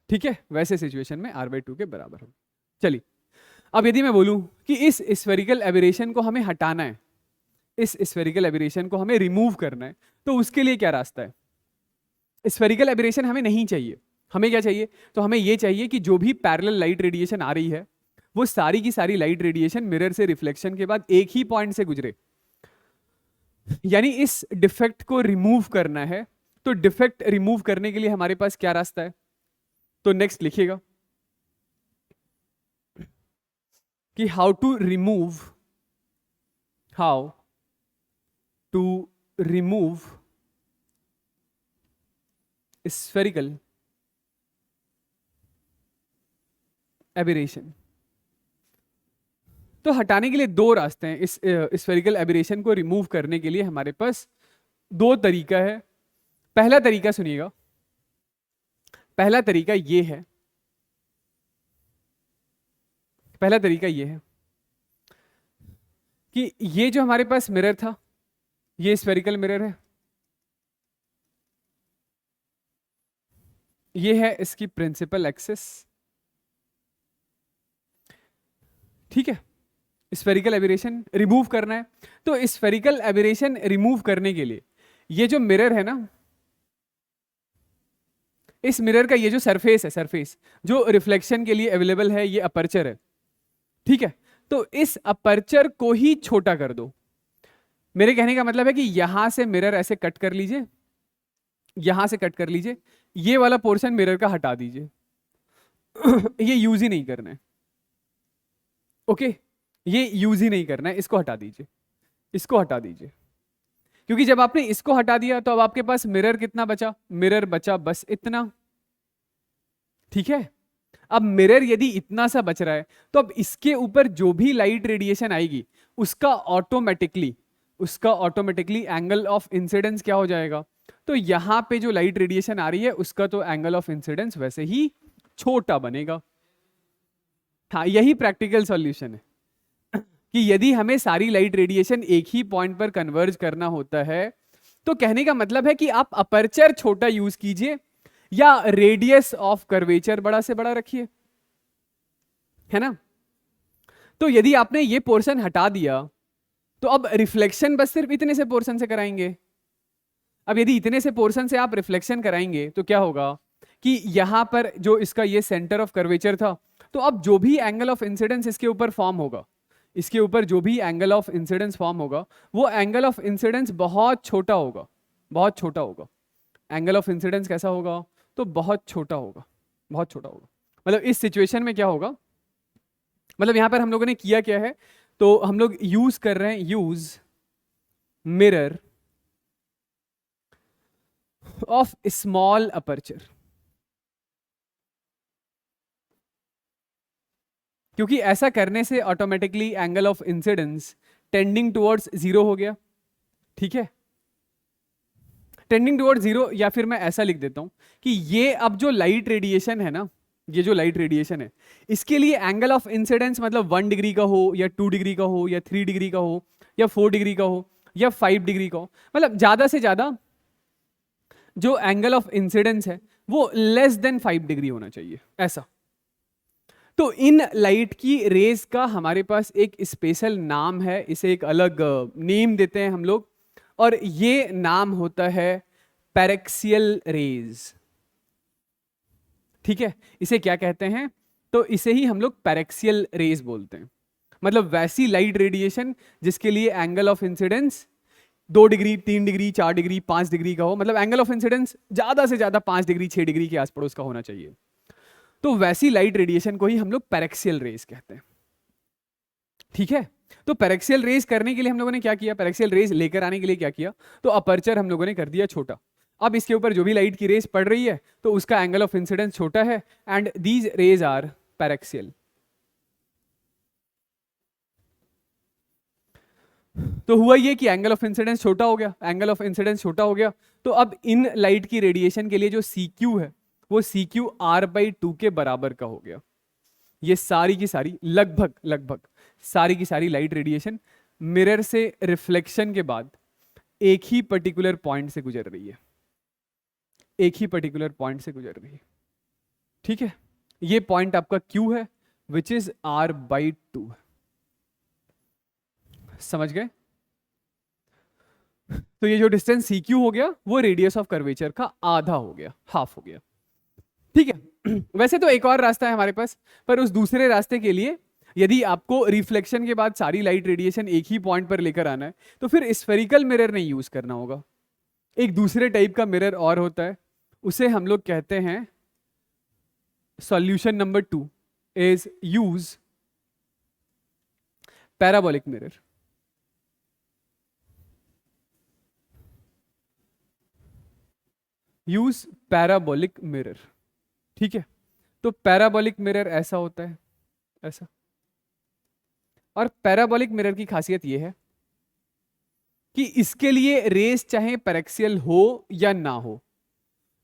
ठीक है, वैसे सिचुएशन में r/2 के बराबर होगी। चलिए, अब यदि मैं बोलूं कि इस स्फेरिकल एबरेशन को हमें हटाना है, इस स्फेरिकल एबरेशन को हमें रिमूव करना है, तो उसके लिए क्या रास्ता है? स्फेरिकल एबरेशन हमें नहीं चाहिए, हमें क्या चाहिए? तो हमें ये चाहिए कि जो भी पैरेलल लाइट रेडिएशन आ रही है वो सारी की सारी लाइट रेडिएशन मिरर से रिफ्लेक्शन के बाद एक ही पॉइंट से गुजरे, यानी इस डिफेक्ट को रिमूव करना है। तो डिफेक्ट रिमूव करने के लिए हमारे पास क्या रास्ता है? तो नेक्स्ट लिखिएगा कि how to remove spherical aberration. तो हटाने के लिए दो रास्ते हैं। इस स्फेरिकल एबरेशन को रिमूव करने के लिए हमारे पास दो तरीका है। पहला तरीका सुनिएगा, पहला तरीका ये है, पहला तरीका ये है कि ये जो हमारे पास मिरर था, ये स्फेरिकल मिरर है, ये है इसकी प्रिंसिपल एक्सिस। ठीक है, स्फेरिकल एबरेशन रिमूव करना है। तो स्फेरिकल एबरेशन रिमूव करने के लिए ये जो मिरर है ना, इस मिरर का ये जो सरफेस है, सरफेस जो रिफ्लेक्शन के लिए अवेलेबल है, ये अपर्चर है। ठीक है, तो इस अपर्चर को ही छोटा कर दो। मेरे कहने का मतलब है कि यहां से मिरर ऐसे कट कर लीजिए, यहां से कट कर लीजिए, ये वाला पोर्शन मिरर का हटा दीजिए। ये यूज ही नहीं करना है, ओके, ये यूज ही नहीं करना है, इसको हटा दीजिए, इसको हटा दीजिए। क्योंकि जब आपने इसको हटा दिया तो अब आपके पास मिरर कितना बचा? मिरर बचा बस इतना। ठीक है, अब मिरर यदि इतना सा बच रहा है तो अब इसके ऊपर जो भी लाइट रेडिएशन आएगी उसका ऑटोमेटिकली एंगल ऑफ इंसिडेंस क्या हो जाएगा? तो यहां पे जो लाइट रेडिएशन आ रही है उसका तो एंगल ऑफ इंसिडेंस वैसे ही छोटा बनेगा। हाँ, यही प्रैक्टिकल सॉल्यूशन है कि यदि हमें सारी लाइट रेडिएशन एक ही पॉइंट पर कन्वर्ज करना होता है तो कहने का मतलब है कि आप अपर्चर छोटा यूज कीजिए या रेडियस ऑफ कर्वेचर बड़ा से बड़ा रखिए, है ना। तो यदि आपने ये पोर्शन हटा दिया तो अब रिफ्लेक्शन बस सिर्फ इतने से पोर्शन से कराएंगे। अब यदि इतने से पोर्शन से आप रिफ्लेक्शन कराएंगे तो क्या होगा कि यहां पर जो इसका ये सेंटर ऑफ कर्वेचर था, तो अब जो भी एंगल ऑफ इंसिडेंस इसके ऊपर फॉर्म होगा, इसके ऊपर जो भी एंगल ऑफ इंसिडेंस फॉर्म होगा वो एंगल ऑफ इंसिडेंस बहुत छोटा होगा, बहुत छोटा होगा। एंगल ऑफ इंसिडेंस कैसा होगा? तो बहुत छोटा होगा, बहुत छोटा होगा। मतलब इस सिचुएशन में क्या होगा, मतलब यहां पर हम लोगों ने किया क्या है, तो हम लोग यूज कर रहे हैं, use mirror of small aperture, क्योंकि ऐसा करने से automatically angle of incidence tending towards 0 हो गया। ठीक है, टेंडिंग टुवर्ड्स 0, या फिर मैं ऐसा लिख देता हूं कि ये अब जो लाइट रेडिएशन है ना, ये जो लाइट रेडिएशन है इसके लिए एंगल ऑफ इंसिडेंस मतलब 1 डिग्री का हो या 2 डिग्री का हो या 3 डिग्री का हो या 4 डिग्री का हो या 5 डिग्री का हो, मतलब ज्यादा से ज्यादा जो एंगल ऑफ इंसिडेंस है वो लेस देन 5 डिग्री होना चाहिए, ऐसा। तो इन लाइट की रेज का हमारे पास एक स्पेशल नाम है, इसे एक अलग नेम देते हैं हम लोग, और ये नाम होता है पैरेक्सियल रेज। ठीक है, इसे क्या कहते हैं? तो इसे ही हम लोग पैरेक्सियल रेज बोलते हैं। मतलब वैसी लाइट रेडिएशन जिसके लिए angle of incidence 2 degree, 3 degree, 4 degree, 5 degree का हो, मतलब एंगल ऑफ इंसिडेंस ज्यादा से ज्यादा 5 डिग्री, 6 डिग्री के आस पड़ोस का होना चाहिए। तो वैसी लाइट रेडिएशन को ही हम लोग पैरेक्सियल रेज कहते हैं। ठीक है, तो पैरेक्सियल रेज करने के लिए हम लोगों ने क्या किया, पैरेक्सियल रेज लेकर आने के लिए क्या किया, तो अपर्चर हम लोगों ने कर दिया छोटा। अब इसके ऊपर जो भी लाइट की रेज पड़ रही है तो उसका एंगल ऑफ इंसिडेंस छोटा है, and these rays are paraxial. तो हुआ ये कि एंगल ऑफ इंसिडेंस छोटा हो गया, एंगल ऑफ इंसिडेंस छोटा हो गया, तो अब इन लाइट की रेडिएशन के लिए जो CQ है वो CQ R/2 के बराबर का हो गया। ये सारी की सारी लगभग सारी की सारी लाइट रेडिएशन मिरर से रिफ्लेक्शन के बाद एक ही पर्टिकुलर पॉइंट से गुजर रही है, एक ही पर्टिकुलर पॉइंट से गुजर रही है। ठीक है, ये पॉइंट आपका Q है विच इज R/2। समझ गए? तो ये जो डिस्टेंस CQ हो गया वो रेडियस ऑफ कर्वेचर का आधा हो गया, हाफ हो गया। ठीक है, वैसे तो एक और रास्ता है हमारे पास, पर उस दूसरे रास्ते के लिए यदि आपको रिफ्लेक्शन के बाद सारी लाइट रेडिएशन एक ही पॉइंट पर लेकर आना है तो फिर स्फेरिकल मिरर नहीं यूज करना होगा। एक दूसरे टाइप का मिरर और होता है, उसे हम लोग कहते हैं, solution number 2 is use parabolic mirror. Use parabolic mirror. ठीक है, तो पैराबोलिक मिरर ऐसा होता है, ऐसा। और पैराबोलिक मिरर की खासियत यह है कि इसके लिए रेज चाहे पैरेक्सियल हो या ना हो,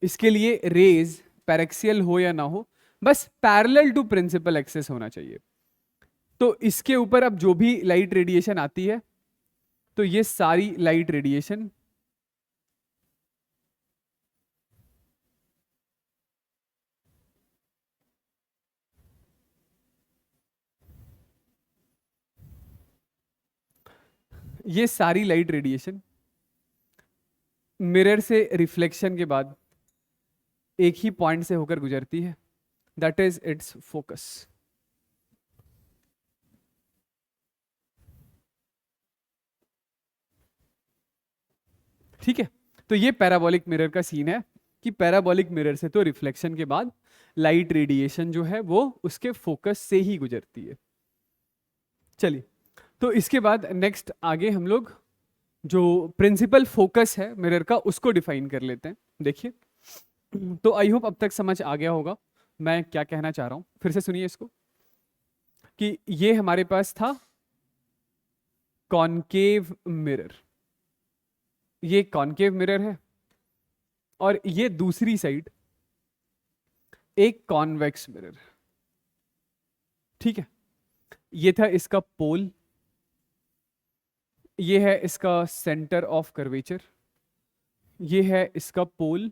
इसके लिए रेज पैरेक्सियल हो या ना हो, बस पैरेलल टू प्रिंसिपल एक्सिस होना चाहिए। तो इसके ऊपर अब जो भी लाइट रेडिएशन आती है तो ये सारी लाइट रेडिएशन ये सारी लाइट रेडिएशन मिरर से रिफ्लेक्शन के बाद एक ही पॉइंट से होकर गुजरती है, दैट इज इट्स फोकस। ठीक है, तो ये पैराबोलिक मिरर का सीन है कि पैराबोलिक मिरर से तो रिफ्लेक्शन के बाद लाइट रेडिएशन जो है वो उसके फोकस से ही गुजरती है। चलिए, तो इसके बाद नेक्स्ट आगे हम लोग जो प्रिंसिपल फोकस है मिरर का उसको डिफाइन कर लेते हैं। देखिए, तो आई होप अब तक समझ आ गया होगा मैं क्या कहना चाह रहा हूं। फिर से सुनिए इसको, कि ये हमारे पास था कॉनकेव मिरर, ये कॉनकेव मिरर है, और ये दूसरी साइड एक कॉन्वेक्स मिरर। ठीक है, ये था इसका पोल, ये है इसका सेंटर ऑफ कर्वेचर, ये है इसका पोल,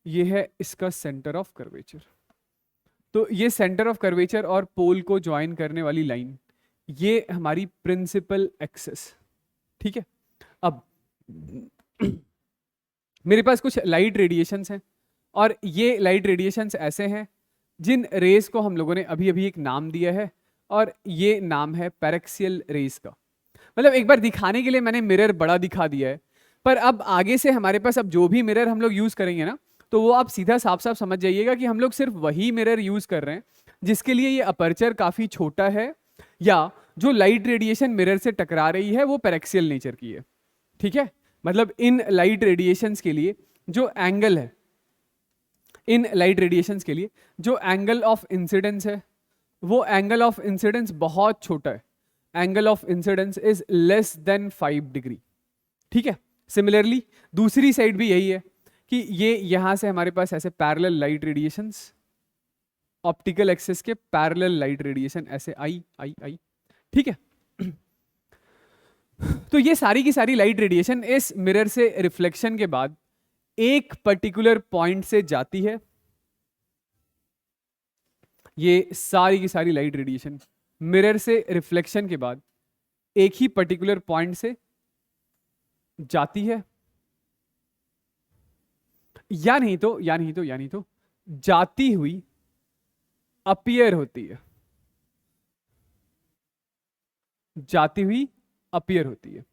ये है इसका सेंटर ऑफ कर्वेचर। तो ये सेंटर ऑफ कर्वेचर और पोल को ज्वाइन करने वाली लाइन, ये हमारी प्रिंसिपल एक्सिस। ठीक है, अब मेरे पास कुछ लाइट रेडिएशंस हैं, और ये लाइट रेडिएशंस ऐसे हैं जिन रेस को हम लोगों ने अभी अभी एक नाम दिया है, और ये नाम है पैरेक्सियल रेस का। मतलब एक बार दिखाने के लिए मैंने मिरर बड़ा दिखा दिया है, पर अब आगे से हमारे पास अब जो भी मिरर हम लोग यूज करेंगे ना, तो वो आप सीधा साफ साफ समझ जाइएगा कि हम लोग सिर्फ वही मिरर यूज कर रहे हैं जिसके लिए ये अपर्चर काफी छोटा है, या जो लाइट रेडिएशन मिरर से टकरा रही है वो पैरेक्सियल नेचर की है। ठीक है, मतलब इन लाइट रेडिएशंस के लिए जो एंगल है, इन लाइट रेडिएशंस के लिए जो एंगल ऑफ इंसिडेंस है वो एंगल ऑफ इंसिडेंस बहुत छोटा है, angle of incidence is less than 5 degree. ठीक है, सिमिलरली दूसरी साइड भी यही है कि ये यहां से हमारे पास ऐसे parallel light radiations, optical axis के पैरेलल लाइट रेडिएशन ऐसे आई आई आई। ठीक है, तो ये सारी की सारी लाइट रेडिएशन इस मिरर से रिफ्लेक्शन के बाद एक पर्टिकुलर पॉइंट से जाती है, ये सारी की सारी लाइट रेडिएशन मिरर से रिफ्लेक्शन के बाद एक ही पर्टिकुलर पॉइंट से जाती है, या नहीं तो जाती हुई अपीयर होती है, जाती हुई अपीयर होती है।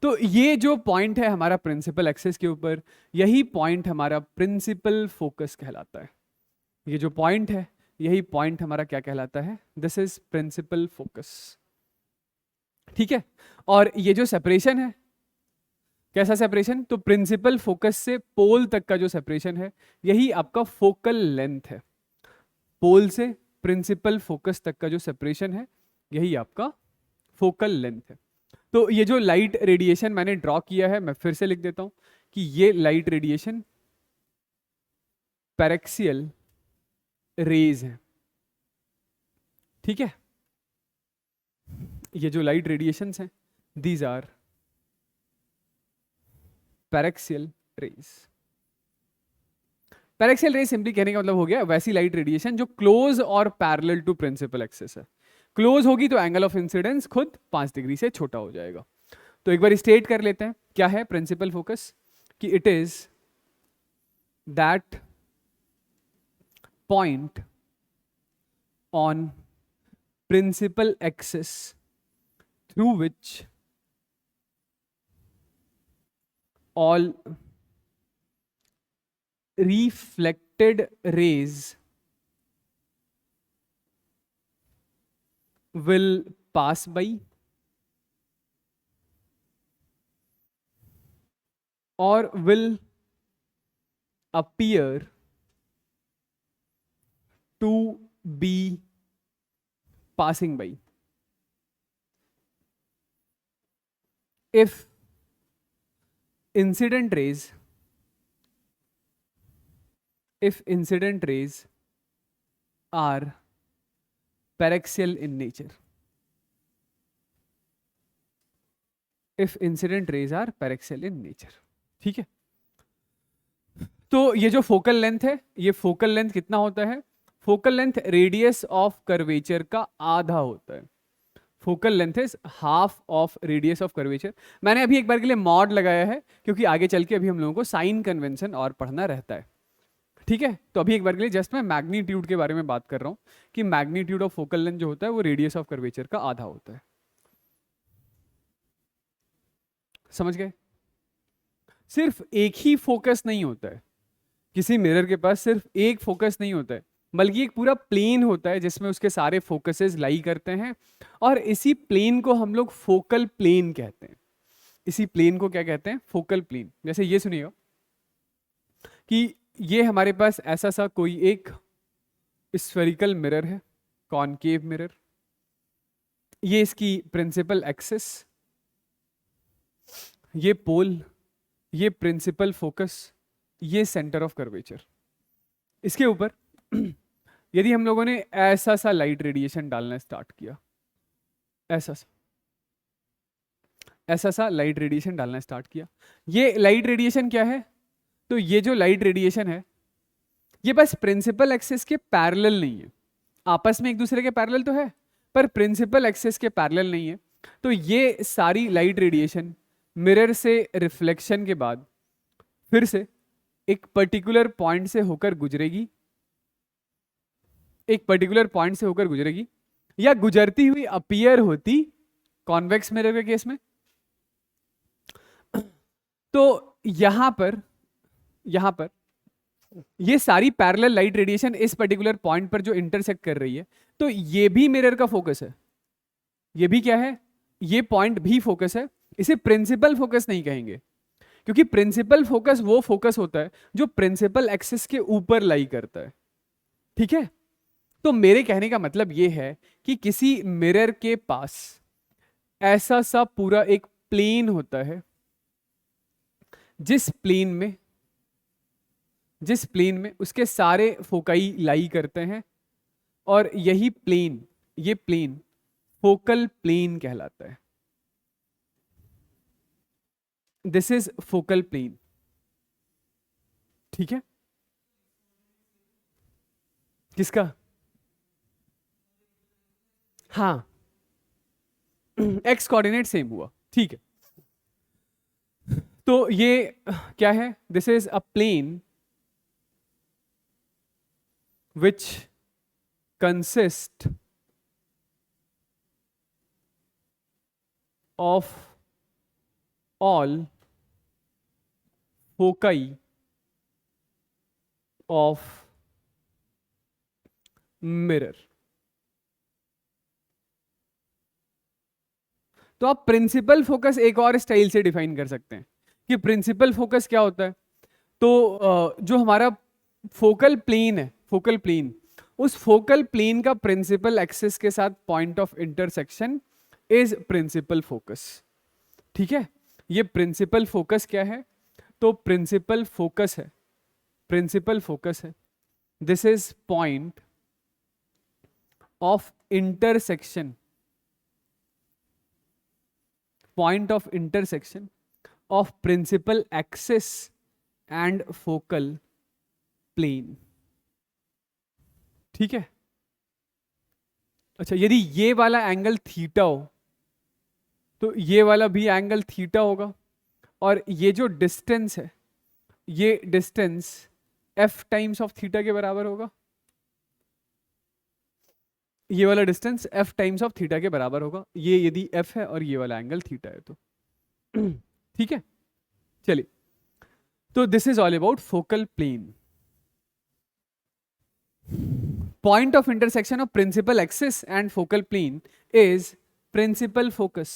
तो ये जो पॉइंट है हमारा प्रिंसिपल एक्सिस के ऊपर, यही पॉइंट हमारा प्रिंसिपल फोकस कहलाता है। ये जो पॉइंट है, यही पॉइंट हमारा क्या कहलाता है? This is principal focus. ठीक है। और ये जो सेपरेशन है, कैसा सेपरेशन? तो प्रिंसिपल फोकस से पोल तक का जो सेपरेशन है, यही आपका फोकल लेंथ है। पोल से प्रिंसिपल फोकस तक का जो सेपरेशन है, यही आपका फोकल लेंथ है। तो ये जो लाइट रेडिएशन मैंने ड्रॉ किया है, मैं फिर से लिख देता हूं कि ये लाइट रेडिएशन पैरेक्सियल रेज है। ठीक है। ये जो लाइट रेडिएशंस हैं, these are paraxial rays. Paraxial rays simply कहने का मतलब हो गया वैसी लाइट रेडिएशन जो क्लोज और पैरेलल टू प्रिंसिपल एक्सिस है। क्लोज होगी तो एंगल ऑफ इंसिडेंस खुद 5 डिग्री से छोटा हो जाएगा। तो एक बार स्टेट कर लेते हैं क्या है प्रिंसिपल फोकस, कि it is that point on principal axis through which all reflected rays will pass by or will appear to be passing by if incident rays are paraxial in nature, if incident rays are paraxial in nature। ठीक है। तो ये जो focal length है, ये focal length कितना होता है? Focal length radius of curvature का आधा होता है। Focal length is half of radius of curvature. मैंने अभी एक बार के लिए मॉड लगाया है क्योंकि आगे चल के अभी हम लोगों को साइन कन्वेंशन और पढ़ना रहता है। ठीक है। तो अभी एक बार के लिए जस्ट मैं मैग्नीट्यूड के बारे में बात कर रहा हूं कि मैग्नीट्यूड ऑफ फोकल लेंथ जो होता है वो रेडियस ऑफ कर्वेचर का आधा होता है। समझ गए? सिर्फ एक ही फोकस नहीं होता है, किसी मिरर के पास सिर्फ एक फोकस नहीं होता है, बल्कि एक पूरा प्लेन होता है जिसमें उसके सारे फोकसेस लाई करते हैं। और इसी प्लेन को हम लोग फोकल प्लेन कहते हैं। इसी प्लेन को क्या कहते हैं? Focal plane. जैसे ये सुनिएगा कि ये हमारे पास ऐसा सा कोई एक स्फेरिकल मिरर है, कॉनकेव मिरर। ये इसकी प्रिंसिपल एक्सिस, ये पोल, ये प्रिंसिपल फोकस, ये सेंटर ऑफ कर्वेचर। इसके ऊपर यदि हम लोगों ने ऐसा सा लाइट रेडिएशन डालना स्टार्ट किया, ऐसा सा लाइट रेडिएशन डालना स्टार्ट किया, ये लाइट रेडिएशन क्या है? तो ये जो लाइट रेडिएशन है, ये बस प्रिंसिपल एक्सिस के पैरेलल नहीं है। आपस में एक दूसरे के पैरेलल तो है, पर प्रिंसिपल एक्सिस के पैरेलल नहीं है। तो ये सारी लाइट रेडिएशन मिरर से रिफ्लेक्शन के बाद फिर से एक पर्टिकुलर पॉइंट से होकर गुजरेगी, एक पर्टिकुलर पॉइंट से होकर गुजरेगी, या गुजरती हुई अपीयर होती कॉन्वेक्स मिरर के केस में। तो यहां पर ये सारी पैरेलल लाइट रेडिएशन इस पर्टिकुलर पॉइंट पर जो इंटरसेक्ट कर रही है, तो ये भी मिरर का फोकस है। ये भी क्या है? ये पॉइंट भी फोकस है। इसे प्रिंसिपल फोकस नहीं कहेंगे, क्योंकि प्रिंसिपल फोकस वो फोकस होता है जो प्रिंसिपल एक्सिस के ऊपर लाई करता है। ठीक है। तो मेरे कहने का मतलब ये है कि किसी मिरर के पास ऐसा सा पूरा एक प्लेन होता है, जिस प्लेन में उसके सारे फोकाई लाई करते हैं, और यही प्लेन, ये प्लेन फोकल प्लेन कहलाता है। This is focal plane. ठीक है, किसका? हाँ, एक्स कोऑर्डिनेट सेम हुआ, ठीक है। तो ये क्या है? This is a plane which consist of all foci of mirror. तो आप प्रिंसिपल फोकस एक और स्टाइल से डिफाइन कर सकते हैं कि प्रिंसिपल फोकस क्या होता है। तो जो हमारा फोकल प्लेन है, फोकल प्लेन, उस फोकल प्लेन का प्रिंसिपल एक्सिस के साथ point of intersection is principal focus. ठीक है, ये प्रिंसिपल फोकस क्या है? तो प्रिंसिपल फोकस है, प्रिंसिपल फोकस है, this is point of intersection, point of intersection of principal axis and focal plane. ठीक है, अच्छा, यदि ये वाला एंगल थीटा हो तो ये वाला भी एंगल थीटा होगा, और ये जो डिस्टेंस है, ये distance F times of theta के बराबर होगा, ये वाला distance F times of theta के बराबर होगा, ये यदि एफ है और ये वाला एंगल थीटा है तो। ठीक है, चलिए, तो this is all about focal plane. Point of intersection of principal axis and focal plane is principal focus.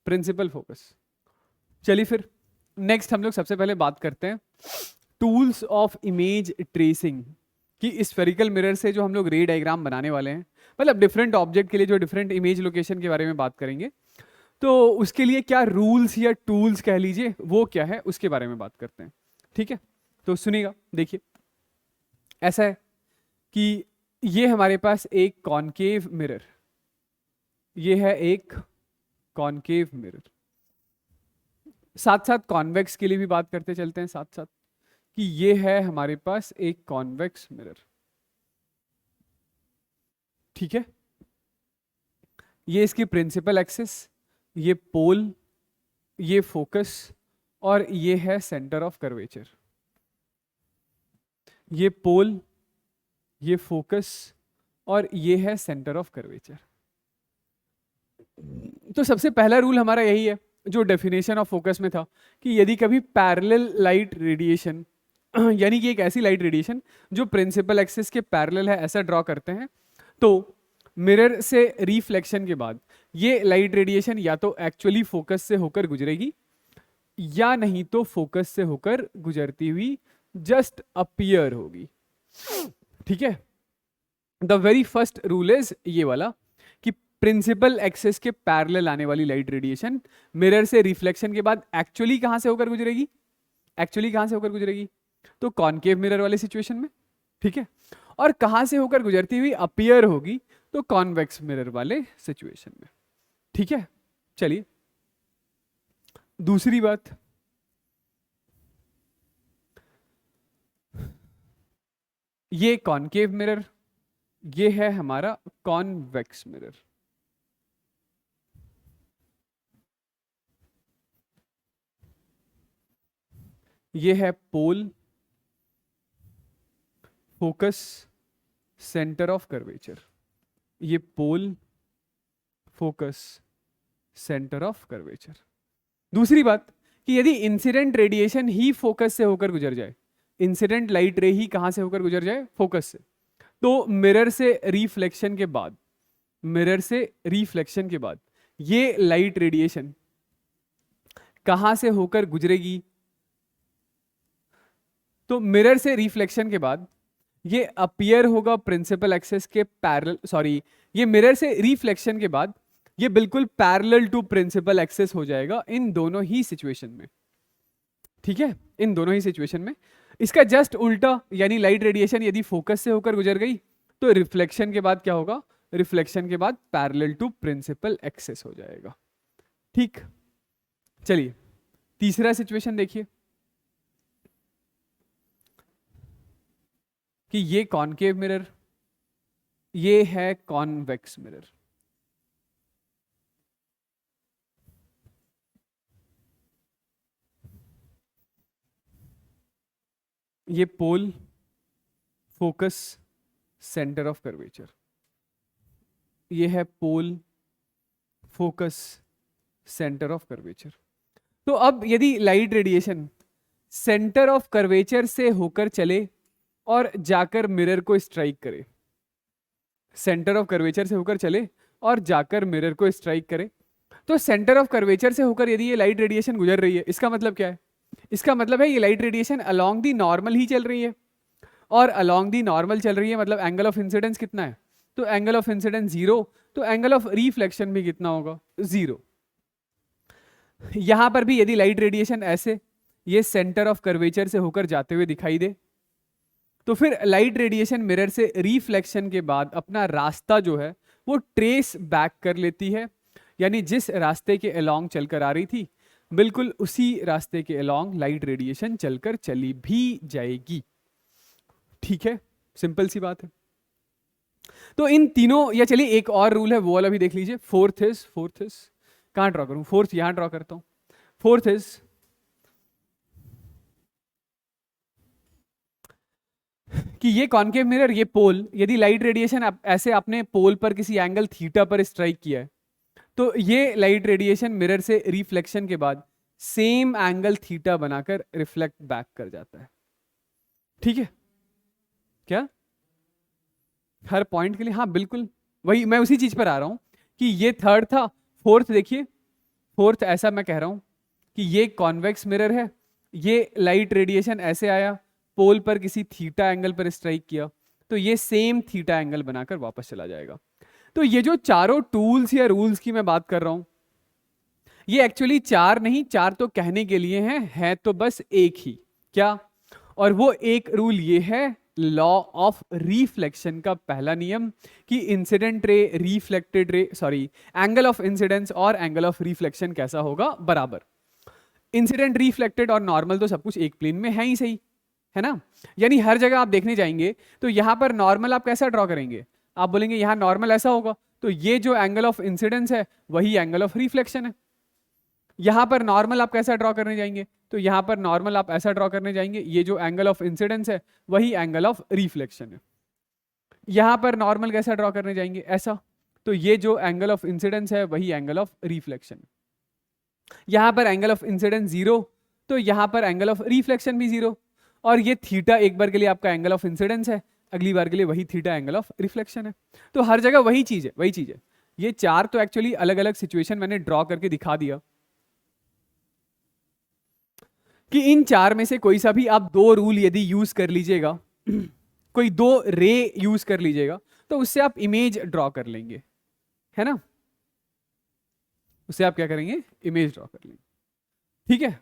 Principal focus. चलिए फिर नेक्स्ट हम लोग सबसे पहले बात करते हैं टूल्स ऑफ इमेज ट्रेसिंग कि स्फेरिकल मिरर से जो हम लोग रे डायग्राम बनाने वाले हैं, मतलब डिफरेंट ऑब्जेक्ट के लिए जो डिफरेंट इमेज लोकेशन के बारे में बात करेंगे, तो उसके लिए क्या रूल्स या टूल्स कह लीजिए, वो क्या है उसके बारे में बात करते हैं। ठीक है, तो सुनिएगा, देखिए, ऐसा है कि ये हमारे पास एक कॉनकेव मिरर, ये है एक कॉनकेव मिरर, साथ साथ कॉन्वेक्स के लिए भी बात करते चलते हैं साथ साथ, कि ये है हमारे पास एक कॉन्वेक्स मिरर। ठीक है, ये इसकी प्रिंसिपल एक्सिस, ये पोल, ये फोकस, और ये है सेंटर ऑफ कर्वेचर। ये पोल, ये फोकस, और ये है सेंटर ऑफ कर्वेचर। तो सबसे पहला रूल हमारा यही है जो डेफिनेशन ऑफ फोकस में था कि यदि कभी पैरेलल लाइट रेडिएशन यानी कि एक ऐसी लाइट रेडिएशन जो प्रिंसिपल एक्सिस के पैरेलल है ऐसा ड्रॉ करते हैं, तो मिरर से रिफ्लेक्शन के बाद ये लाइट रेडिएशन या तो एक्चुअली फोकस से होकर गुजरेगी या नहीं तो फोकस से होकर गुजरती हुई जस्ट अपीयर होगी। ठीक है, the very first rule is ये वाला कि प्रिंसिपल एक्सिस के पैरेलल आने वाली लाइट रेडिएशन मिरर से रिफ्लेक्शन के बाद एक्चुअली कहां से होकर गुजरेगी, एक्चुअली कहां से होकर गुजरेगी, तो कॉनकेव मिरर वाले सिचुएशन में। ठीक है, और कहां से होकर गुजरती हुई अपीयर होगी, तो कॉन्वेक्स मिरर वाले सिचुएशन में। ठीक है, चलिए दूसरी बात, ये कॉनकेव मिरर, ये है हमारा कॉन्वेक्स मिरर। ये है पोल, फोकस, सेंटर ऑफ कर्वेचर। ये पोल, फोकस, सेंटर ऑफ कर्वेचर। दूसरी बात कि यदि इंसिडेंट रेडिएशन ही फोकस से होकर गुजर जाए, इंसिडेंट लाइट रे ही कहां से होकर गुजर जाए, फोकस से, तो मिरर से रिफ्लेक्शन के बाद, मिरर से रिफ्लेक्शन के बाद ये लाइट रेडिएशन कहां से होकर गुजरेगी, तो मिरर से रिफ्लेक्शन के बाद ये अपीयर होगा प्रिंसिपल एक्सिस के पैरेलल, सॉरी, ये मिरर से रिफ्लेक्शन के बाद ये बिल्कुल पैरेलल टू प्रिंसिपल एक्सिस हो जाएगा इन दोनों ही सिचुएशन में। ठीक है, इन दोनों ही सिचुएशन में। इसका जस्ट उल्टा, यानी लाइट रेडिएशन यदि फोकस से होकर गुजर गई तो रिफ्लेक्शन के बाद क्या होगा, रिफ्लेक्शन के बाद पैरेलल टू प्रिंसिपल एक्सिस हो जाएगा। ठीक, चलिए तीसरा सिचुएशन देखिए कि ये कॉनकेव मिरर, ये है कॉन्वेक्स मिरर। ये पोल, फोकस, सेंटर ऑफ कर्वेचर। ये है पोल, फोकस, सेंटर ऑफ कर्वेचर। तो अब यदि light radiation centre of curvature से होकर चले और जाकर मिरर को स्ट्राइक करे, सेंटर ऑफ कर्वेचर से होकर चले और जाकर मिरर को स्ट्राइक करे, तो सेंटर ऑफ कर्वेचर से होकर यदि ये लाइट रेडिएशन गुजर रही है, इसका मतलब क्या है? इसका मतलब है ये light radiation along the normal ही चल रही है, और अलोंग दी नॉर्मल चल रही है मतलब एंगल ऑफ इंसिडेंस कितना है? तो एंगल ऑफ इंसिडेंस 0, तो एंगल ऑफ रिफ्लेक्शन भी कितना होगा? 0। यहां पर भी यदि लाइट रेडिएशन ऐसे ये सेंटर ऑफ कर्वेचर से होकर जाते हुए दिखाई दे, तो फिर लाइट रेडिएशन मिरर से रिफ्लेक्शन के बाद अपना रास्ता जो है वो ट्रेस बैक कर लेती है, यानी जिस रास्ते के अलोंग चलकर आ रही थी बिल्कुल उसी रास्ते के अलोंग लाइट रेडिएशन चलकर चली भी जाएगी। ठीक है, सिंपल सी बात है। तो इन तीनों, या चलिए एक और रूल है वो वाला भी देख लीजिए। फोर्थ इज कहां ड्रॉ करूं? फोर्थ यहां ड्रॉ करता हूं। फोर्थ इज कि ये कॉनकेव मिरर, ये पोल, यदि लाइट रेडिएशन ऐसे आपने पोल पर किसी एंगल थीटा पर स्ट्राइक किया है, तो ये लाइट रेडिएशन मिरर से रिफ्लेक्शन के बाद सेम एंगल थीटा बनाकर रिफ्लेक्ट बैक कर जाता है। ठीक है क्या? हर पॉइंट के लिए? हाँ बिल्कुल, वही मैं उसी चीज पर आ रहा हूं कि ये थर्ड था। फोर्थ देखिए, फोर्थ ऐसा मैं कह रहा हूं कि ये कॉन्वेक्स मिरर है, ये लाइट रेडिएशन ऐसे आया, पोल पर किसी थीटा एंगल पर स्ट्राइक किया, तो ये सेम थीटा एंगल बनाकर वापस चला जाएगा। तो ये जो चारों टूल्स या रूल्स की मैं बात कर रहा हूं, ये एक्चुअली चार नहीं, चार तो कहने के लिए हैं, है तो बस एक ही। क्या? और वो एक रूल ये है, लॉ ऑफ रिफ्लेक्शन का पहला नियम, कि incident ray, reflected ray, sorry angle of incidence और एंगल ऑफ रिफ्लेक्शन कैसा होगा? बराबर। इंसिडेंट, रिफ्लेक्टेड और नॉर्मल तो सब कुछ एक प्लेन में है ही, सही है ना? यानी हर जगह आप देखने जाएंगे तो यहां पर नॉर्मल आप कैसा ड्रॉ करेंगे? आप बोलेंगे यहां नॉर्मल ऐसा होगा, तो ये जो एंगल ऑफ इंसिडेंस है वही एंगल ऑफ रिफ्लेक्शन है। यहां पर नॉर्मल आप कैसा ड्रॉ करने जाएंगे? तो यहां पर नॉर्मल आप ऐसा ड्रॉ करने जाएंगे, ये जो एंगल ऑफ इंसिडेंस है वही एंगल ऑफ रिफ्लेक्शन है। यहां पर नॉर्मल कैसा ड्रॉ करने जाएंगे? ऐसा, तो ये जो एंगल ऑफ इंसिडेंस है वही एंगल ऑफ रिफ्लेक्शन है। यहां पर एंगल ऑफ इंसिडेंस 0, तो यहां पर एंगल ऑफ रिफ्लेक्शन भी 0, और ये थीटा एक बार के लिए आपका एंगल ऑफ इंसिडेंस है, अगली बार के लिए वही थीटा एंगल ऑफ रिफ्लेक्शन है। तो हर जगह वही चीज है, वही चीज है। ये चार तो एक्चुअली अलग अलग सिचुएशन मैंने ड्रॉ करके दिखा दिया कि इन चार में से कोई सा भी आप दो रूल यदि यूज कर लीजिएगा, कोई दो रे यूज कर लीजिएगा, तो उससे आप इमेज ड्रॉ कर लेंगे, है ना? उससे आप क्या करेंगे? इमेज ड्रॉ कर लेंगे। ठीक है,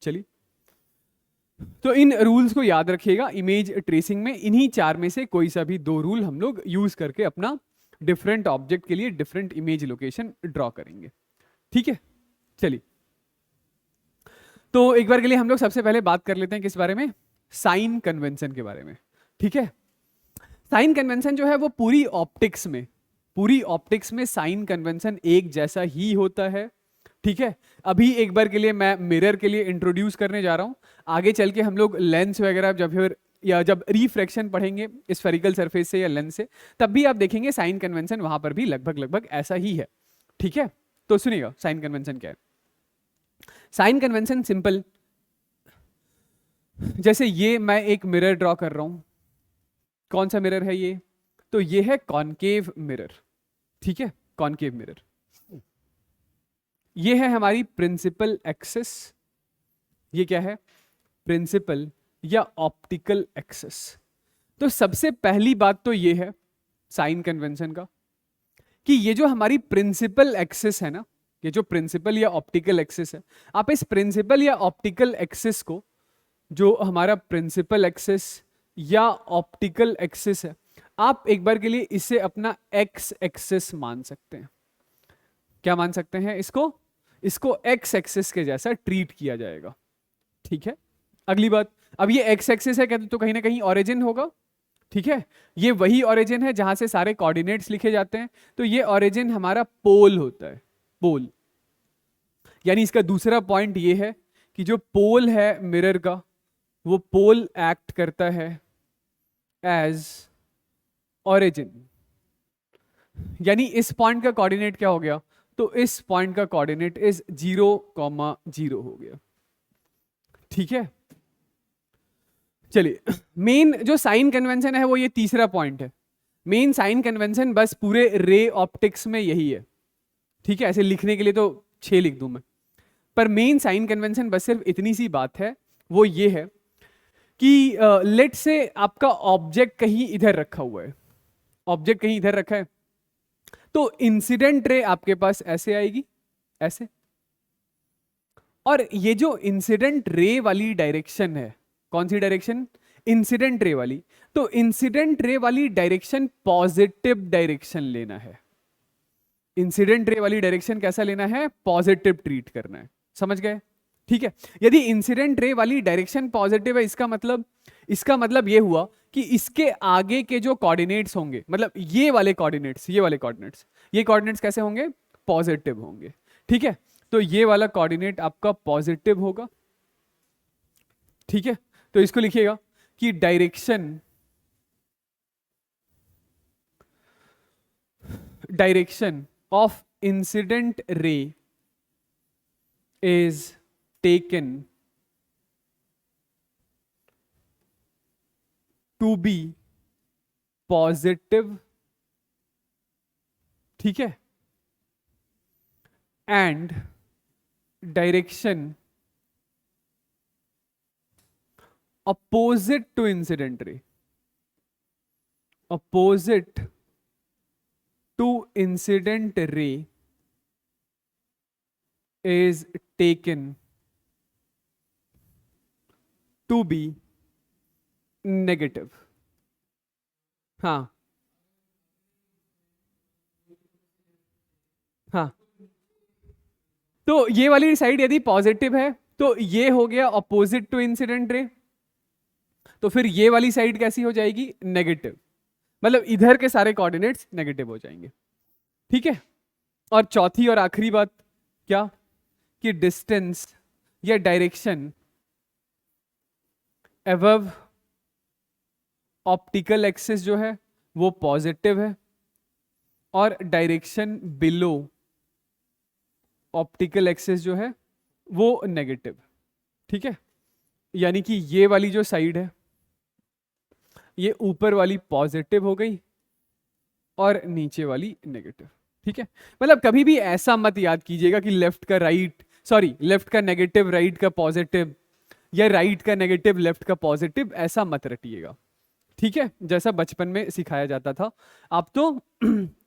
चलिए तो इन रूल्स को याद रखिएगा। इमेज ट्रेसिंग में इन्हीं चार में से कोई सा भी दो रूल हम लोग यूज करके अपना डिफरेंट ऑब्जेक्ट के लिए डिफरेंट इमेज लोकेशन ड्रॉ करेंगे। ठीक है, चलिए तो एक बार के लिए हम लोग सबसे पहले बात कर लेते हैं किस बारे में? साइन कन्वेंशन के बारे में। ठीक है, साइन कन्वेंशन जो है वो पूरी ऑप्टिक्स में साइन कन्वेंशन एक जैसा ही होता है। ठीक है, अभी एक बार के लिए मैं मिरर के लिए इंट्रोड्यूस करने जा रहा हूं, आगे चल के हम लोग लेंस वगैरह जब रिफ्रैक्शन पढ़ेंगे स्फेरिकल सरफेस से या लेंस से, तब भी आप देखेंगे साइन कन्वेंशन वहां पर भी लगभग ऐसा ही है। ठीक है, तो सुनिएगा साइन कन्वेंशन क्या है। साइन कन्वेंशन सिंपल, जैसे ये मैं एक मिरर ड्रॉ कर रहा हूं, कौन सा मिरर है ये? तो ये है कॉनकेव मिरर। ठीक है, कॉनकेव मिरर, ये है हमारी प्रिंसिपल एक्सिस। ये क्या है? प्रिंसिपल या ऑप्टिकल एक्सिस। तो सबसे पहली बात तो ये है साइन कन्वेंशन का कि ये जो हमारी प्रिंसिपल एक्सिस है ना, ये जो प्रिंसिपल या ऑप्टिकल एक्सिस है, आप इस प्रिंसिपल या ऑप्टिकल एक्सिस को, जो हमारा प्रिंसिपल एक्सिस या ऑप्टिकल एक्सिस है, आप एक बार के लिए इसे अपना एक्स एक्सिस मान सकते हैं। क्या मान सकते हैं इसको? इसको एक्स एक्सिस के जैसा ट्रीट किया जाएगा। ठीक है, अगली बात, अब ये एक्स एक्सिस है कहते तो कहीं ना कहीं ओरिजिन होगा। ठीक है, ये वही ओरिजिन है जहां से सारे कोऑर्डिनेट्स लिखे जाते हैं, तो ये ओरिजिन हमारा पोल होता है, पोल। यानी इसका दूसरा पॉइंट ये है कि जो पोल है मिरर का, वो पोल एक्ट करता है एज ओरिजिन। यानी इस पॉइंट का कोऑर्डिनेट क्या हो गया? तो इस पॉइंट का कोऑर्डिनेट इज 0,0 हो गया। ठीक है, चलिए मेन जो साइन कन्वेंशन है वो ये तीसरा पॉइंट है। मेन साइन कन्वेंशन बस पूरे रे ऑप्टिक्स में यही है। ठीक है, ऐसे लिखने के लिए तो 6 लिख दूं मैं, पर मेन साइन कन्वेंशन बस सिर्फ इतनी सी बात है, वो ये है कि लेट से आपका ऑब्जेक्ट कहीं इधर रखा हुआ है, ऑब्जेक्ट कहीं इधर रखा है, तो इंसिडेंट रे आपके पास ऐसे आएगी, ऐसे। और ये जो इंसिडेंट रे वाली डायरेक्शन है, कौन सी डायरेक्शन? इंसिडेंट रे वाली। तो इंसिडेंट रे वाली डायरेक्शन पॉजिटिव डायरेक्शन लेना है। इंसिडेंट रे वाली डायरेक्शन कैसा लेना है? पॉजिटिव ट्रीट करना है। समझ गए? ठीक है, यदि इंसिडेंट रे वाली डायरेक्शन पॉजिटिव है, इसका मतलब ये हुआ कि इसके आगे के जो कोऑर्डिनेट्स होंगे, मतलब ये वाले कोऑर्डिनेट्स, ये कोऑर्डिनेट्स कैसे होंगे? पॉजिटिव होंगे। ठीक है, तो ये वाला कोऑर्डिनेट आपका पॉजिटिव होगा। ठीक है, तो इसको लिखिएगा कि direction of incident ray is taken to be positive, ठीक है, and direction opposite to incident ray, opposite to incident ray is taken to be negative। हाँ हाँ, तो ये वाली साइड यदि पॉजिटिव है तो ये हो गया ऑपोजिट टू इंसिडेंट रे, तो फिर ये वाली साइड कैसी हो जाएगी? नेगेटिव। मतलब इधर के सारे कोऑर्डिनेट्स नेगेटिव हो जाएंगे। ठीक है, और चौथी और आखिरी बात क्या? कि डिस्टेंस या डायरेक्शन अबव ऑप्टिकल एक्सिस जो है वो पॉजिटिव है, और डायरेक्शन बिलो ऑप्टिकल एक्सिस जो है वो नेगेटिव। ठीक है, यानी कि ये वाली जो साइड है, ये ऊपर वाली पॉजिटिव हो गई और नीचे वाली नेगेटिव। ठीक है, मतलब कभी भी ऐसा मत याद कीजिएगा कि लेफ्ट का नेगेटिव राइट का पॉजिटिव, या राइट का नेगेटिव लेफ्ट का पॉजिटिव, ऐसा मत रटिएगा। ठीक है, जैसा बचपन में सिखाया जाता था, आप तो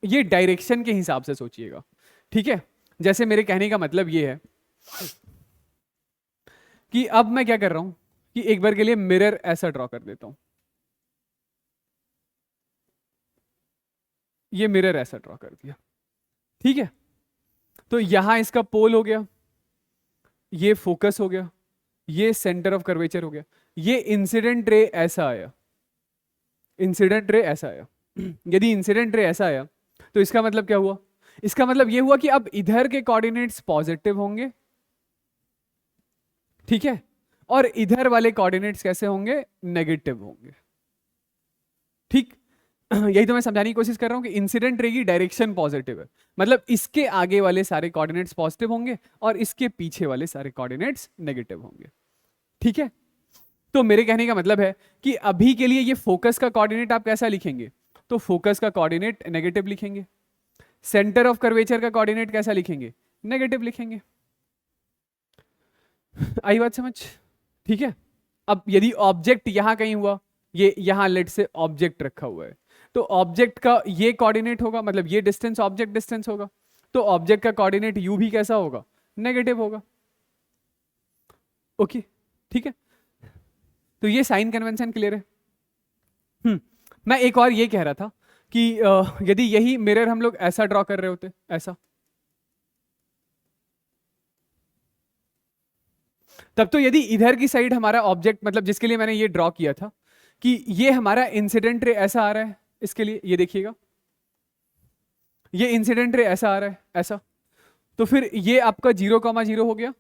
ये डायरेक्शन के हिसाब से सोचिएगा। ठीक है, जैसे मेरे कहने का मतलब ये है कि अब मैं क्या कर रहा हूं कि एक बार के लिए मिरर ऐसा ड्रॉ कर देता हूं, ये मिरर ऐसा ड्रॉ कर दिया। ठीक है, तो यहां इसका पोल हो गया, ये फोकस हो गया, ये सेंटर ऑफ कर्वेचर हो गया, ये इंसिडेंट रे ऐसा आया, इंसिडेंट रे ऐसा आया। यदि इंसिडेंट रे ऐसा आया तो इसका मतलब क्या हुआ? इसका मतलब ये हुआ कि अब इधर के कोऑर्डिनेट्स पॉजिटिव होंगे, ठीक है, और इधर वाले कोऑर्डिनेट्स कैसे होंगे? नेगेटिव होंगे। ठीक, यही तो मैं समझाने की कोशिश कर रहा हूं कि इंसिडेंट रे की डायरेक्शन पॉजिटिव है, मतलब इसके आगे वाले सारे कोऑर्डिनेट्स पॉजिटिव होंगे और इसके पीछे वाले सारे कोऑर्डिनेट्स नेगेटिव होंगे। ठीक है, तो मेरे कहने का मतलब है कि अभी के लिए ये फोकस का कोऑर्डिनेट आप कैसा लिखेंगे? तो फोकस का कोऑर्डिनेट नेगेटिव लिखेंगे। सेंटर ऑफ कर्वेचर का कोऑर्डिनेट कैसा लिखेंगे? नेगेटिव लिखेंगे। आई बात समझ? ठीक है, अब यदि ऑब्जेक्ट यहां कहीं हुआ, ये यहां लेट से ऑब्जेक्ट रखा हुआ है, तो ऑब्जेक्ट का ये कोऑर्डिनेट होगा, मतलब ये डिस्टेंस ऑब्जेक्ट डिस्टेंस होगा, तो ऑब्जेक्ट का कोऑर्डिनेट यू भी कैसा होगा? नेगेटिव होगा। ओके, ठीक है, तो ये साइन कन्वेंशन क्लियर है। मैं एक और ये कह रहा था कि यदि यही मिरर हम लोग ऐसा ड्रॉ कर रहे होते, ऐसा, तब तो यदि इधर की साइड हमारा ऑब्जेक्ट, मतलब जिसके लिए मैंने ये ड्रॉ किया था कि ये हमारा इंसिडेंट रे ऐसा आ रहा है, इसके लिए ये देखिएगा, ये इंसिडेंट रे ऐसा आ रहा है, ऐसा, तो फिर ये आपका 0,0 हो गया,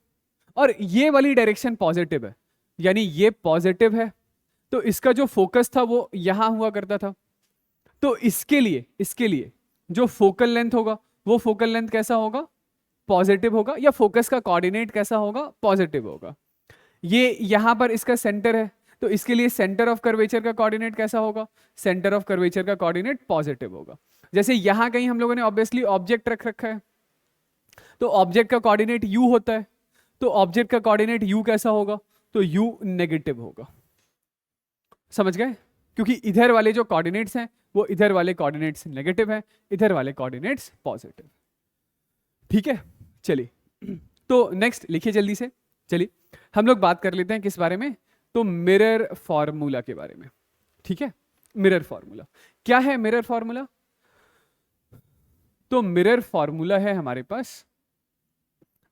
और ये वाली डायरेक्शन पॉजिटिव है, यानी ये पॉजिटिव है, तो इसका जो फोकस था वो यहां हुआ करता था। तो इसके लिए जो फोकल लेंथ होगा, वो फोकल लेंथ कैसा होगा, पॉजिटिव होगा, या फोकस का कोऑर्डिनेट कैसा होगा, पॉजिटिव होगा। ये यहां पर इसका सेंटर है, तो इसके लिए सेंटर ऑफ कर्वेचर का कोऑर्डिनेट कैसा होगा, सेंटर ऑफ कर्वेचर का कोऑर्डिनेट पॉजिटिव होगा। जैसे यहां कहीं हम लोगों ने ऑब्वियसली ऑब्जेक्ट रख रखा है, तो ऑब्जेक्ट का कोऑर्डिनेट u होता है, तो ऑब्जेक्ट का कोऑर्डिनेट u कैसा होगा, तो u नेगेटिव होगा। समझ गए? क्योंकि इधर वाले जो कोऑर्डिनेट्स हैं वो इधर वाले कोऑर्डिनेट्स नेगेटिव हैं, इधर वाले कोऑर्डिनेट्स पॉजिटिव। ठीक है, चलिए तो नेक्स्ट लिखिए जल्दी से। चलिए हम लोग बात कर लेते हैं किस बारे में, तो मिरर फॉर्मूला के बारे में। ठीक है, मिरर फॉर्मूला क्या है? मिरर फॉर्मूला, तो मिरर फॉर्मूला है हमारे पास,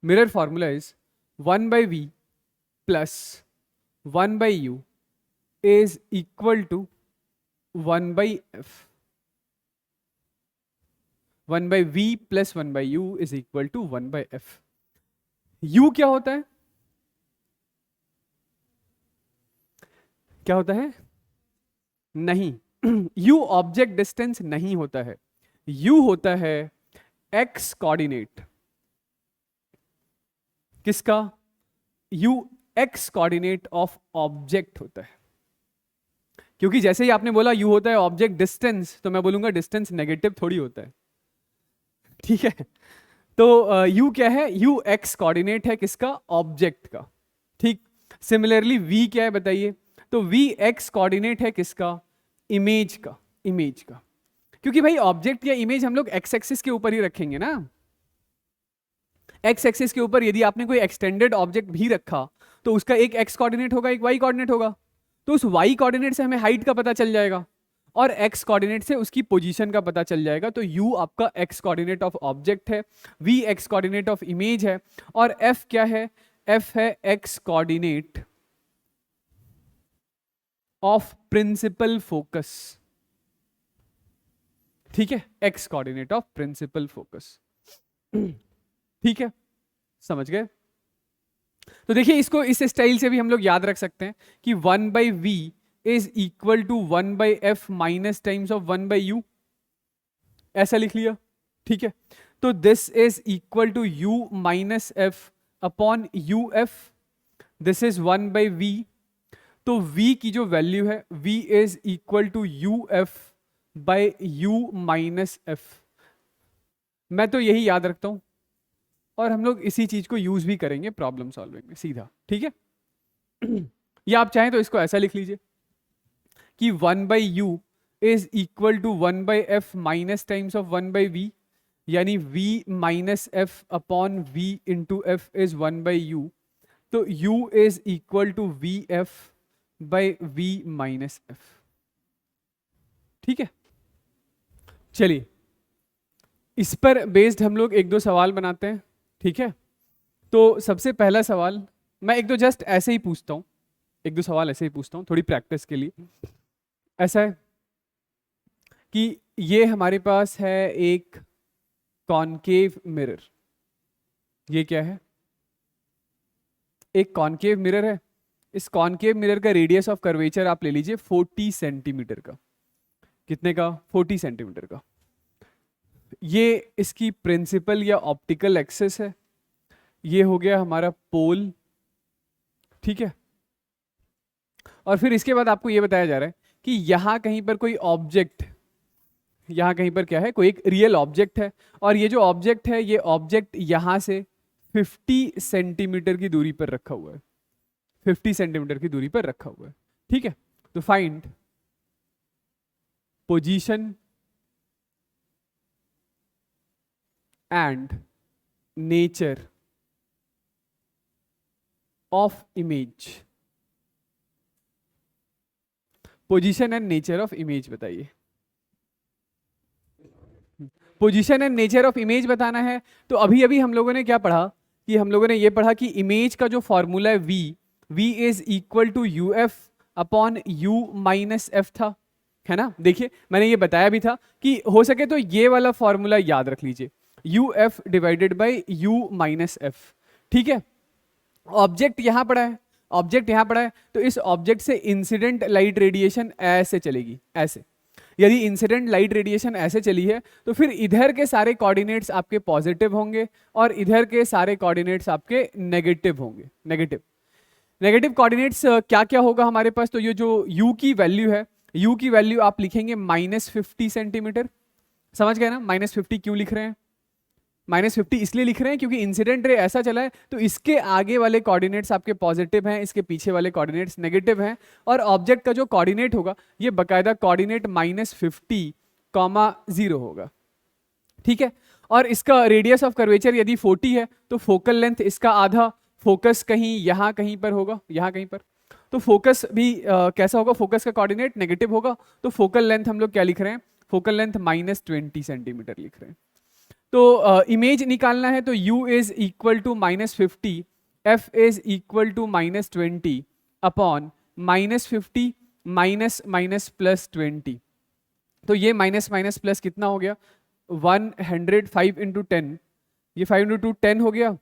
mirror formula is 1/v plus 1/u is equal to 1/f। 1/v plus 1/u is equal to 1/f। u क्या होता है? क्या होता है? नहीं u ऑब्जेक्ट डिस्टेंस नहीं होता है, u होता है x कोऑर्डिनेट। किसका? u x coordinate of object होता है। क्योंकि जैसे ही आपने बोला u होता है ऑब्जेक्ट डिस्टेंस, तो मैं बोलूंगा डिस्टेंस नेगेटिव थोड़ी होता है। ठीक है, तो u क्या है? u x कोऑर्डिनेट है किसका? ऑब्जेक्ट का। ठीक, सिमिलरली v क्या है बताइए? तो v x कोऑर्डिनेट है किसका? इमेज का, इमेज का। क्योंकि भाई ऑब्जेक्ट या इमेज हम लोग x एक्सिस के ऊपर ही रखेंगे ना। x एक्सिस के ऊपर यदि आपने कोई एक्सटेंडेड ऑब्जेक्ट भी रखा, तो उसका एक x कोऑर्डिनेट होगा, एक y कोऑर्डिनेट होगा, तो उस y कोऑर्डिनेट से हमें हाइट का पता चल जाएगा, और x कोऑर्डिनेट से उसकी पोजीशन का पता चल जाएगा। तो u आपका x कोऑर्डिनेट ऑफ ऑब्जेक्ट है, v x coordinate of image है, और f क्या है? f है x coordinate of principal focus. ठीक है, x coordinate of principal focus. ठीक है, समझ गए? तो देखिए इसको इस स्टाइल से भी हम लोग याद रख सकते हैं कि 1/v is equal to 1/f minus times of 1/u, ऐसा लिख लिया। ठीक है, तो this is equal to u minus F upon U F, this is 1/v। तो v की जो वैल्यू है v is equal to U F by U minus F. मैं तो यही याद रखता हूं, और हम लोग इसी चीज को यूज भी करेंगे प्रॉब्लम सॉल्विंग में सीधा। ठीक है या आप चाहें तो इसको ऐसा लिख लीजिए कि 1/u is equal to 1/f minus times of 1/v, यानी v minus F upon v into F is 1/u। तो u is equal to V F by v minus F. ठीक है, चलिए इस पर बेस्ड हम लोग एक दो सवाल बनाते हैं। ठीक है, तो सबसे पहला सवाल मैं एक दो जस्ट ऐसे ही पूछता हूं, एक दो सवाल ऐसे ही पूछता हूं थोड़ी प्रैक्टिस के लिए। ऐसा है कि ये हमारे पास है एक कॉनकेव मिरर। ये क्या है? एक कॉनकेव मिरर है। इस कॉनकेव मिरर का रेडियस ऑफ कर्वेचर आप ले लीजिए 40 सेंटीमीटर का। कितने का? 40 सेंटीमीटर का। ये इसकी प्रिंसिपल या ऑप्टिकल एक्सिस है। ये हो गया हमारा पोल। ठीक है, और फिर इसके बाद आपको ये बताया जा रहा है कि यहां कहीं पर कोई ऑब्जेक्ट, यहां कहीं पर क्या है? कोई एक रियल ऑब्जेक्ट है, और ये जो ऑब्जेक्ट है ये ऑब्जेक्ट यहां से 50 सेंटीमीटर की दूरी पर रखा हुआ है, 50 सेंटीमीटर की दूरी पर रखा हुआ है। ठीक है, तो find position and nature of image position and nature of image बताइए। Position and nature of image बताना है। तो अभी अभी हम लोगों ने क्या पढ़ा कि हम लोगों ने ये पढ़ा कि इमेज का जो फॉर्मूला है v is equal to U F upon u minus F था, है ना। देखिए मैंने ये बताया भी था कि हो सके तो ये वाला फॉर्मूला याद रख लीजिए, U F divided by U minus F, ठीक है। ऑब्जेक्ट यहां पड़ा है, ऑब्जेक्ट यहां पड़ा है, तो इस ऑब्जेक्ट से इंसिडेंट लाइट रेडिएशन ऐसे चलेगी, ऐसे। यदि इंसिडेंट लाइट रेडिएशन ऐसे चली है तो फिर इधर के सारे कोऑर्डिनेट्स आपके पॉजिटिव होंगे और इधर के सारे कोऑर्डिनेट्स आपके नेगेटिव होंगे। नेगेटिव नेगेटिव कोऑर्डिनेट्स क्या क्या होगा हमारे पास, तो ये जो u की वैल्यू है, u की वैल्यू आप लिखेंगे -50 सेंटीमीटर। समझ गए ना, -50 क्यों लिख रहे हैं? -50 इसलिए लिख रहे हैं क्योंकि इंसिडेंट रे ऐसा चला है तो इसके आगे वाले कोऑर्डिनेट्स आपके पॉजिटिव हैं, इसके पीछे वाले कोऑर्डिनेट्स नेगेटिव हैं, और ऑब्जेक्ट का जो कोऑर्डिनेट होगा ये बकायदा कोऑर्डिनेट -50, 0 होगा, ठीक है। और इसका रेडियस ऑफ कर्वेचर यदि 40 है तो फोकल लेंथ इसका आधा, फोकस कहीं यहाँ कहीं पर होगा, यहाँ कहीं पर, तो फोकस भी कैसा होगा, फोकस का कोऑर्डिनेट नेगेटिव होगा, तो फोकल लेंथ हम लोग क्या लिख रहे हैं, फोकल लेंथ -20 सेंटीमीटर लिख रहे हैं। तो इमेज निकालना है तो u is equal to -50, f is equal to -20 upon -50 minus plus 20। तो ये माइनस माइनस प्लस कितना हो गया, 105 इंटू 10, ये 5 इंटू 10 हो गया,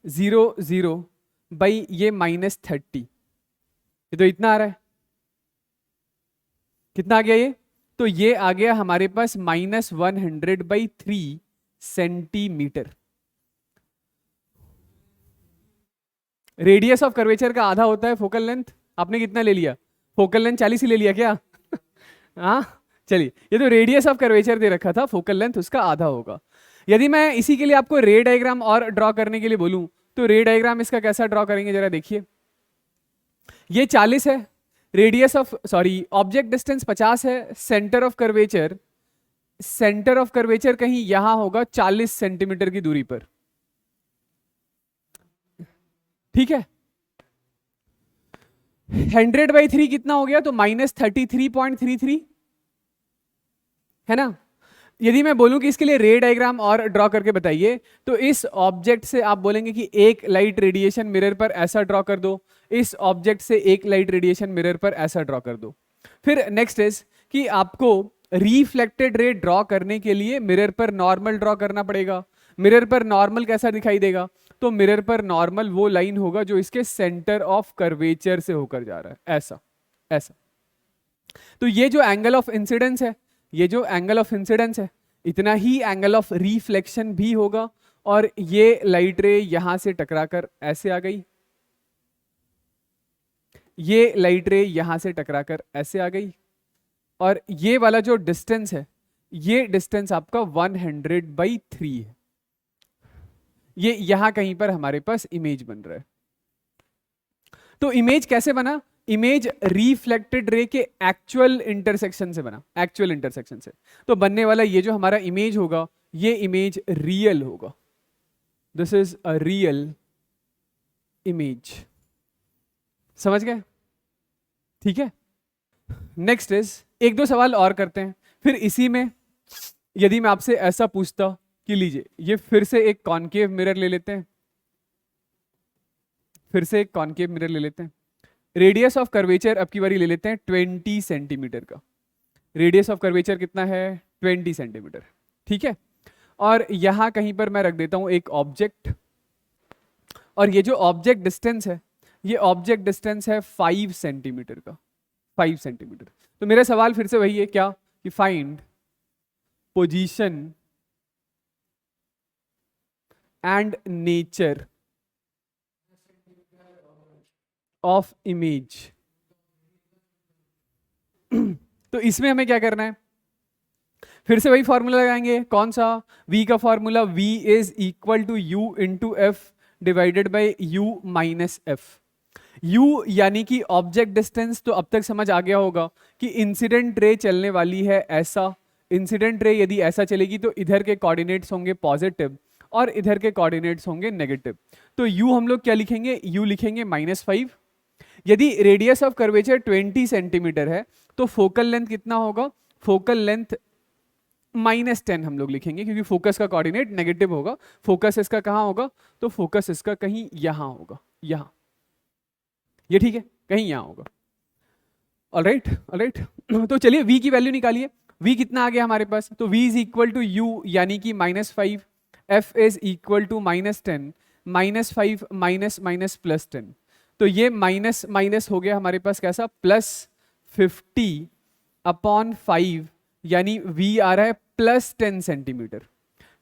0 बाई ये -30, ये तो इतना आ रहा है, कितना आ गया ये, तो ये आ गया हमारे पास -100/3 सेंटीमीटर। रेडियस ऑफ कर्वेचर का आधा होता है फोकल लेंथ, आपने कितना ले लिया, फोकल लेंथ 40 ही ले लिया क्या? हाँ चलिए, ये तो रेडियस ऑफ कर्वेचर दे रखा था, फोकल लेंथ उसका आधा होगा। यदि मैं इसी के लिए आपको रे डायग्राम और ड्रॉ करने के लिए बोलूं तो रे डायग्राम इसका कैसा ड्रॉ करेंगे जरा देखिए। ये 40 है, रेडियस ऑफ ऑब्जेक्ट डिस्टेंस 50 है, सेंटर ऑफ कर्वेचर कहीं यहां होगा 40 सेंटीमीटर की दूरी पर, ठीक है। 100/3 कितना हो गया, तो -33.33 है ना। यदि मैं बोलूं कि इसके लिए रे डायग्राम और ड्रॉ करके बताइए, तो इस ऑब्जेक्ट से आप बोलेंगे कि एक लाइट रेडिएशन मिरर पर ऐसा ड्रॉ कर दो, इस ऑब्जेक्ट से एक लाइट रेडिएशन मिरर पर ऐसा ड्रॉ कर दो। फिर नेक्स्ट इज कि आपको रिफ्लेक्टेड रे ड्रॉ करने के लिए मिरर पर नॉर्मल ड्रॉ करना पड़ेगा। मिरर पर नॉर्मल कैसा दिखाई देगा, तो मिरर पर नॉर्मल वो लाइन होगा जो इसके सेंटर ऑफ कर्वेचर से होकर जा रहा है, ऐसा ऐसा। तो ये जो एंगल ऑफ इंसिडेंस है, ये जो एंगल ऑफ इंसिडेंस है, इतना ही एंगल ऑफ रिफ्लेक्शन भी होगा। और ये लाइट रे यहां से टकराकर ऐसे आ गई, ये लाइट रे यहां से टकराकर ऐसे आ गई, और ये वाला जो डिस्टेंस है, ये डिस्टेंस आपका 100/3 है। ये यहां कहीं पर हमारे पास इमेज बन रहा है। तो इमेज कैसे बना, इमेज रिफ्लेक्टेड रे के एक्चुअल इंटरसेक्शन से बना, एक्चुअल इंटरसेक्शन से। तो बनने वाला ये जो हमारा इमेज होगा, ये इमेज रियल होगा, this is a real image. समझ गए, ठीक है। नेक्स्ट इज, एक दो सवाल और करते हैं। फिर इसी में यदि मैं आपसे ऐसा पूछता कि लीजिए ये फिर से एक कॉनकेव मिरर ले लेते हैं, फिर से एक कॉनकेव मिरर ले लेते हैं। रेडियस ऑफ कर्वेचर अब की बारी ले लेते हैं 20 सेंटीमीटर का। रेडियस ऑफ कर्वेचर कितना है, 20 सेंटीमीटर, ठीक है। और यहां कहीं पर मैं रख देता हूं एक ऑब्जेक्ट, और ये जो ऑब्जेक्ट डिस्टेंस है, ये ऑब्जेक्ट डिस्टेंस है 5 सेंटीमीटर का, 5 सेंटीमीटर। तो मेरा सवाल फिर से वही है, क्या, कि find position and nature of image. तो इसमें हमें क्या करना है, फिर से वही फॉर्मूला लगाएंगे, कौन सा, v का formula, v is equal to u into F divided by u minus F. u यानी कि ऑब्जेक्ट डिस्टेंस, तो अब तक समझ आ गया होगा कि इंसिडेंट रे चलने वाली है ऐसा, इंसिडेंट रे यदि ऐसा चलेगी तो इधर के कोऑर्डिनेट्स होंगे पॉजिटिव और इधर के कोऑर्डिनेट्स होंगे नेगेटिव। तो u हम लोग क्या लिखेंगे, u लिखेंगे -5। यदि रेडियस ऑफ कर्वेचर 20 सेंटीमीटर है तो फोकल लेंथ कितना होगा? फोकल लेंथ -10 हम लोग लिखेंगे क्योंकि फोकस का कोऑर्डिनेट नेगेटिव होगा। फोकस इसका कहां होगा? तो फोकस इसका कहीं यहां होगा, यहां, ये ठीक है, कहीं यहां होगा। Alright alright. तो चलिए v की वैल्यू निकालिए। v कितना आ गया हमारे पास? तो v is equal to u यानी कि -5, f is equal to -10, -5 minus plus 10। तो ये माइनस माइनस हो गया हमारे पास कैसा? +50/5 यानी v आ रहा है +10 सेंटीमीटर।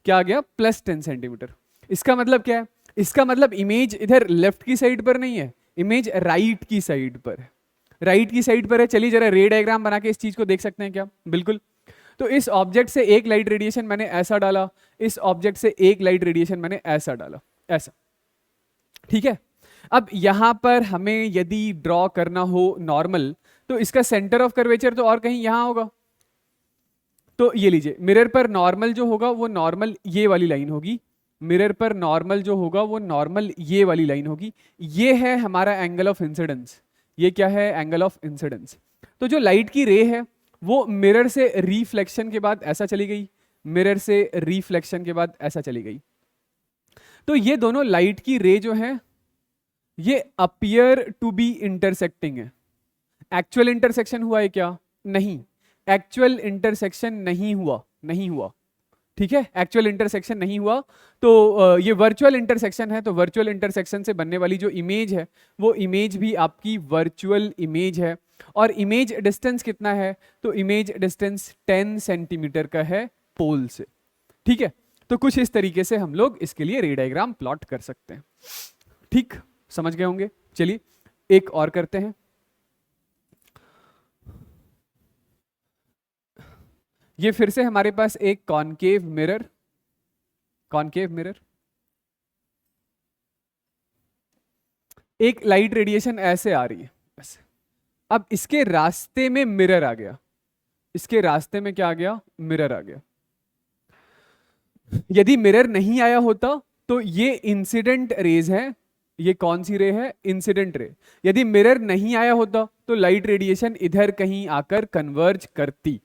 क्या आ गया? +10 सेंटीमीटर। इसका मतलब क्या है? इसका मतलब इमेज इधर लेफ्ट की साइड पर नहीं है, इमेज राइट की साइड पर है, राइट की साइड पर है। चलिए जरा रे डायग्राम बना के इस चीज को देख सकते हैं क्या? बिल्कुल। तो इस ऑब्जेक्ट से एक लाइट रेडिएशन मैंने ऐसा डाला, इस ऑब्जेक्ट से एक लाइट रेडिएशन मैंने ऐसा डाला, ऐसा, ठीक है। अब यहां पर हमें यदि ड्रॉ करना हो नॉर्मल, तो इसका सेंटर ऑफ कर्वेचर तो और कहीं यहां होगा। तो ये लीजिए, मिरर पर नॉर्मल जो होगा वो नॉर्मल ये वाली लाइन होगी, मिरर पर नॉर्मल जो होगा वो नॉर्मल ये वाली लाइन होगी। ये है हमारा एंगल ऑफ इंसिडेंस। ये क्या है? Angle of incidence. तो जो लाइट की रे है वो मिरर से रिफ्लेक्शन के बाद ऐसा चली गई, मिरर से रिफ्लेक्शन के बाद ऐसा चली गई। तो ये दोनों लाइट की रे जो है ये अपीयर टू बी इंटरसेक्टिंग है। एक्चुअल इंटरसेक्शन हुआ है क्या? नहीं, एक्चुअल इंटरसेक्शन नहीं हुआ, नहीं हुआ, ठीक है, एक्चुअल इंटरसेक्शन नहीं हुआ। तो ये वर्चुअल इंटरसेक्शन है। तो वर्चुअल इंटरसेक्शन से बनने वाली जो इमेज है वो इमेज भी आपकी वर्चुअल इमेज है। और इमेज डिस्टेंस कितना है? तो इमेज डिस्टेंस 10 सेंटीमीटर का है पोल से, ठीक है। तो कुछ इस तरीके से हम लोग इसके लिए रे डायग्राम प्लॉट कर सकते हैं, ठीक, समझ गए होंगे। चलिए एक और करते हैं। ये फिर से हमारे पास एक कॉनकेव मिरर, कॉनकेव मिरर, एक लाइट रेडिएशन ऐसे आ रही है, ऐसे। अब इसके रास्ते में मिरर आ गया, इसके रास्ते में क्या आ गया? मिरर आ गया। यदि मिरर नहीं आया होता तो ये इंसिडेंट रेज है। ये कौन सी रे है? Incident ray. यदि मिरर नहीं आया होता तो लाइट रेडिएशन इधर कहीं आकर कन्वर्ज करती,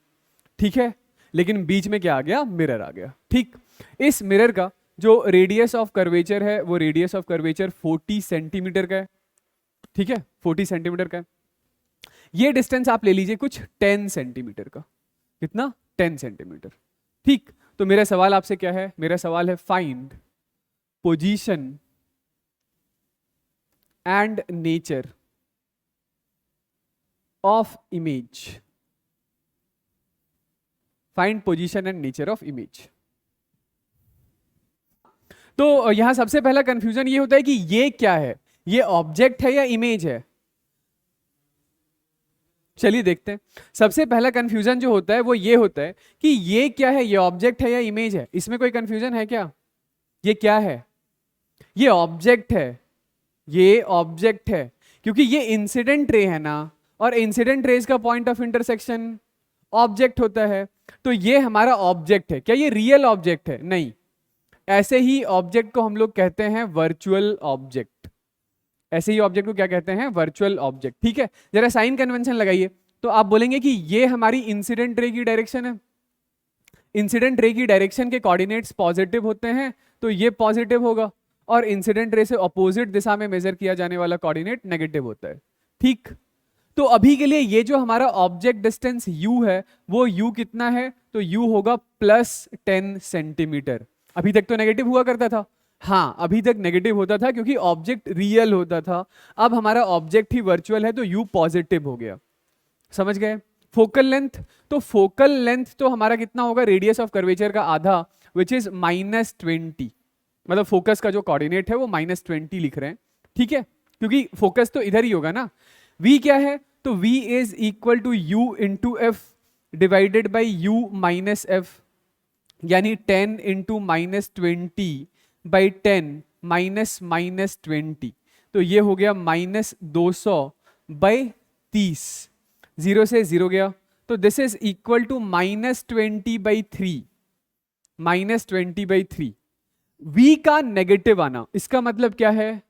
ठीक है। लेकिन बीच में क्या आ गया? मिरर आ गया, ठीक। इस मिरर का जो रेडियस ऑफ कर्वेचर है वो रेडियस ऑफ कर्वेचर 40 सेंटीमीटर का है, ठीक है, 40 सेंटीमीटर का है। ये डिस्टेंस आप ले लीजिए कुछ 10 सेंटीमीटर का। कितना? 10 सेंटीमीटर, ठीक। तो मेरा सवाल आपसे क्या है? मेरा सवाल है find position and nature of image, find position and nature of image. तो यहां सबसे पहला कंफ्यूजन ये होता है कि ये क्या है? ये ऑब्जेक्ट है या इमेज है? चलिए देखते हैं। सबसे पहला कंफ्यूजन जो होता है वो ये होता है कि ये क्या है? ये ऑब्जेक्ट है या इमेज है? इसमें कोई कंफ्यूजन है क्या? ये क्या है? ये ऑब्जेक्ट है, ये ऑब्जेक्ट है, क्योंकि ये इंसिडेंट रे है ना, और इंसिडेंट रेज का पॉइंट ऑफ इंटरसेक्शन ऑब्जेक्ट होता है। तो ये हमारा ऑब्जेक्ट है। क्या ये रियल ऑब्जेक्ट है? नहीं। ऐसे ही ऑब्जेक्ट को हम लोग कहते हैं वर्चुअल ऑब्जेक्ट। ऐसे ही ऑब्जेक्ट को क्या कहते हैं? वर्चुअल ऑब्जेक्ट, ठीक है। जरा साइन कन्वेंशन लगाइए तो आप बोलेंगे कि ये हमारी इंसिडेंट रे की डायरेक्शन है। इंसिडेंट रे की डायरेक्शन के कोऑर्डिनेट्स पॉजिटिव होते हैं तो ये पॉजिटिव होगा, और इंसिडेंट रे से ऑपोजिट दिशा में मेजर किया जाने वाला कोऑर्डिनेट नेगेटिव होता है, ठीक। तो अभी के लिए ये जो हमारा ऑब्जेक्ट डिस्टेंस u है वो u कितना है? तो u होगा +10 सेंटीमीटर। अभी तक तो नेगेटिव हुआ करता था, हाँ अभी तक नेगेटिव होता था क्योंकि ऑब्जेक्ट रियल होता था। अब हमारा ऑब्जेक्ट ही वर्चुअल है तो u पॉजिटिव हो गया, समझ गए। फोकल लेंथ, तो फोकल लेंथ तो हमारा कितना होगा? रेडियस ऑफ कर्वेचर का आधा, विच इज -20। मतलब फोकस का जो कोऑर्डिनेट है वो -20 लिख रहे हैं, ठीक है, क्योंकि फोकस तो इधर ही होगा ना। v क्या है? तो v is equal to u into F divided by u minus F, यानी 10 इंटू -20/10 -20। तो ये हो गया -200/30, 0 से 0 गया। तो this is equal to -20/3, -20/3। v का नेगेटिव आना, इसका मतलब क्या है?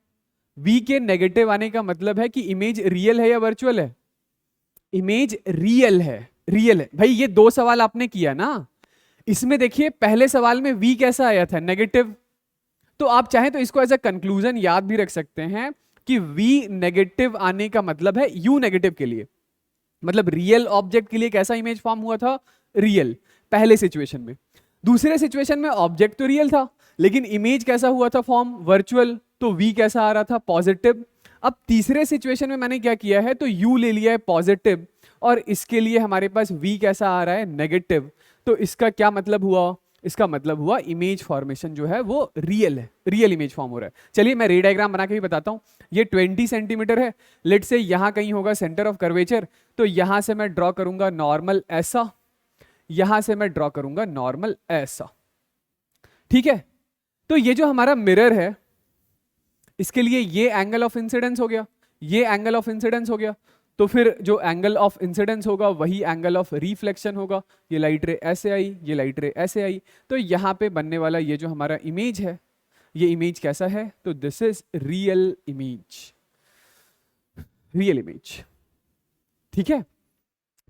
V के नेगेटिव आने का मतलब है कि इमेज रियल है या वर्चुअल है? इमेज रियल है, रियल है। भाई ये दो सवाल आपने किया ना, इसमें देखिए पहले सवाल में V कैसा आया था? नेगेटिव। तो आप चाहें तो इसको एज अ कंक्लूजन याद भी रख सकते हैं कि V नेगेटिव आने का मतलब है U नेगेटिव के लिए, मतलब रियल ऑब्जेक्ट के लिए कैसा इमेज फॉर्म हुआ था? रियल, पहले सिचुएशन में। दूसरे सिचुएशन में ऑब्जेक्ट तो रियल था लेकिन इमेज कैसा हुआ था फॉर्म? वर्चुअल। तो V कैसा आ रहा था? पॉजिटिव। अब तीसरे सिचुएशन में मैंने क्या किया है, तो U ले लिया है पॉजिटिव और इसके लिए हमारे पास V कैसा आ रहा है? नेगेटिव। तो इसका क्या मतलब हुआ? इसका मतलब हुआ इमेज फॉर्मेशन जो है वो रियल है, रियल इमेज फॉर्म हो रहा है। चलिए मैं रे डायग्राम बना के भी बताता हूं। ये 20 सेंटीमीटर है, लेट से यहां कहीं होगा सेंटर ऑफ कर्वेचर, तो यहां से मैं ड्रॉ करूंगा नॉर्मल ऐसा, यहां से मैं ड्रॉ करूंगा नॉर्मल ऐसा, ठीक है। तो ये जो हमारा मिरर है इसके लिए ये एंगल ऑफ इंसिडेंस हो गया, ये एंगल ऑफ इंसिडेंस हो गया, तो फिर जो एंगल ऑफ इंसिडेंस होगा वही एंगल ऑफ रिफ्लेक्शन होगा। ये लाइट रे ऐसे आई, ये लाइट रे ऐसे आई, तो यहाँ पे बनने वाला ये जो हमारा इमेज है, ये इमेज कैसा है? तो this is real image, real image, ठीक है।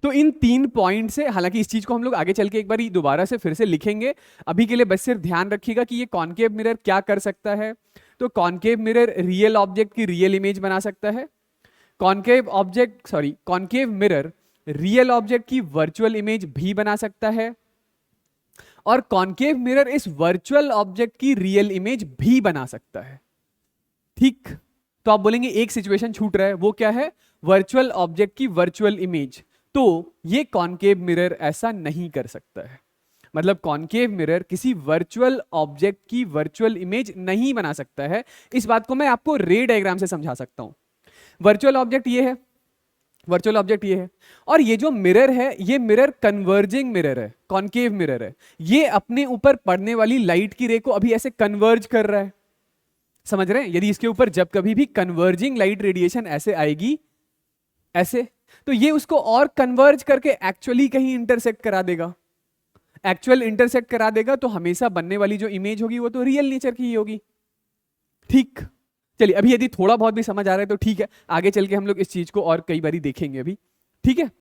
तो इन 3 पॉइंट से, हालांकि इस चीज को हम लोग आगे चल के एक बार दोबारा से फिर से लिखेंगे, अभी के लिए बस सिर्फ ध्यान रखिएगा कि ये कॉनकेव मिरर क्या कर सकता है। तो कॉनकेव मिरर रियल ऑब्जेक्ट की रियल इमेज बना सकता है, कॉनकेव मिरर रियल ऑब्जेक्ट की वर्चुअल इमेज भी बना सकता है, और कॉनकेव मिरर इस वर्चुअल ऑब्जेक्ट की रियल इमेज भी बना सकता है, ठीक। तो आप बोलेंगे एक सिचुएशन छूट रहा है, वो क्या है? वर्चुअल ऑब्जेक्ट की वर्चुअल इमेज। तो ये कॉनकेव मिरर ऐसा नहीं कर सकता है, मतलब कॉनकेव मिरर किसी वर्चुअल ऑब्जेक्ट की वर्चुअल इमेज नहीं बना सकता है। इस बात को मैं आपको रे डायग्राम से समझा सकता हूं। वर्चुअल ऑब्जेक्ट ये है, वर्चुअल ऑब्जेक्ट ये है, और ये जो मिरर है ये मिरर कन्वर्जिंग मिरर है, कॉनकेव मिरर है। ये अपने ऊपर पड़ने वाली लाइट की रे को अभी ऐसे कन्वर्ज कर रहा है, समझ रहे हैं? यदि इसके ऊपर जब कभी भी कन्वर्जिंग लाइट रेडिएशन ऐसे आएगी, ऐसे, तो ये उसको और कन्वर्ज करके एक्चुअली कहीं इंटरसेक्ट करा देगा, एक्चुअल इंटरसेक्ट करा देगा, तो हमेशा बनने वाली जो इमेज होगी वो तो रियल नेचर की ही होगी, ठीक। चलिए अभी यदि थोड़ा बहुत भी समझ आ रहा है तो ठीक है, आगे चल के हम लोग इस चीज को और कई बारी देखेंगे अभी, ठीक है।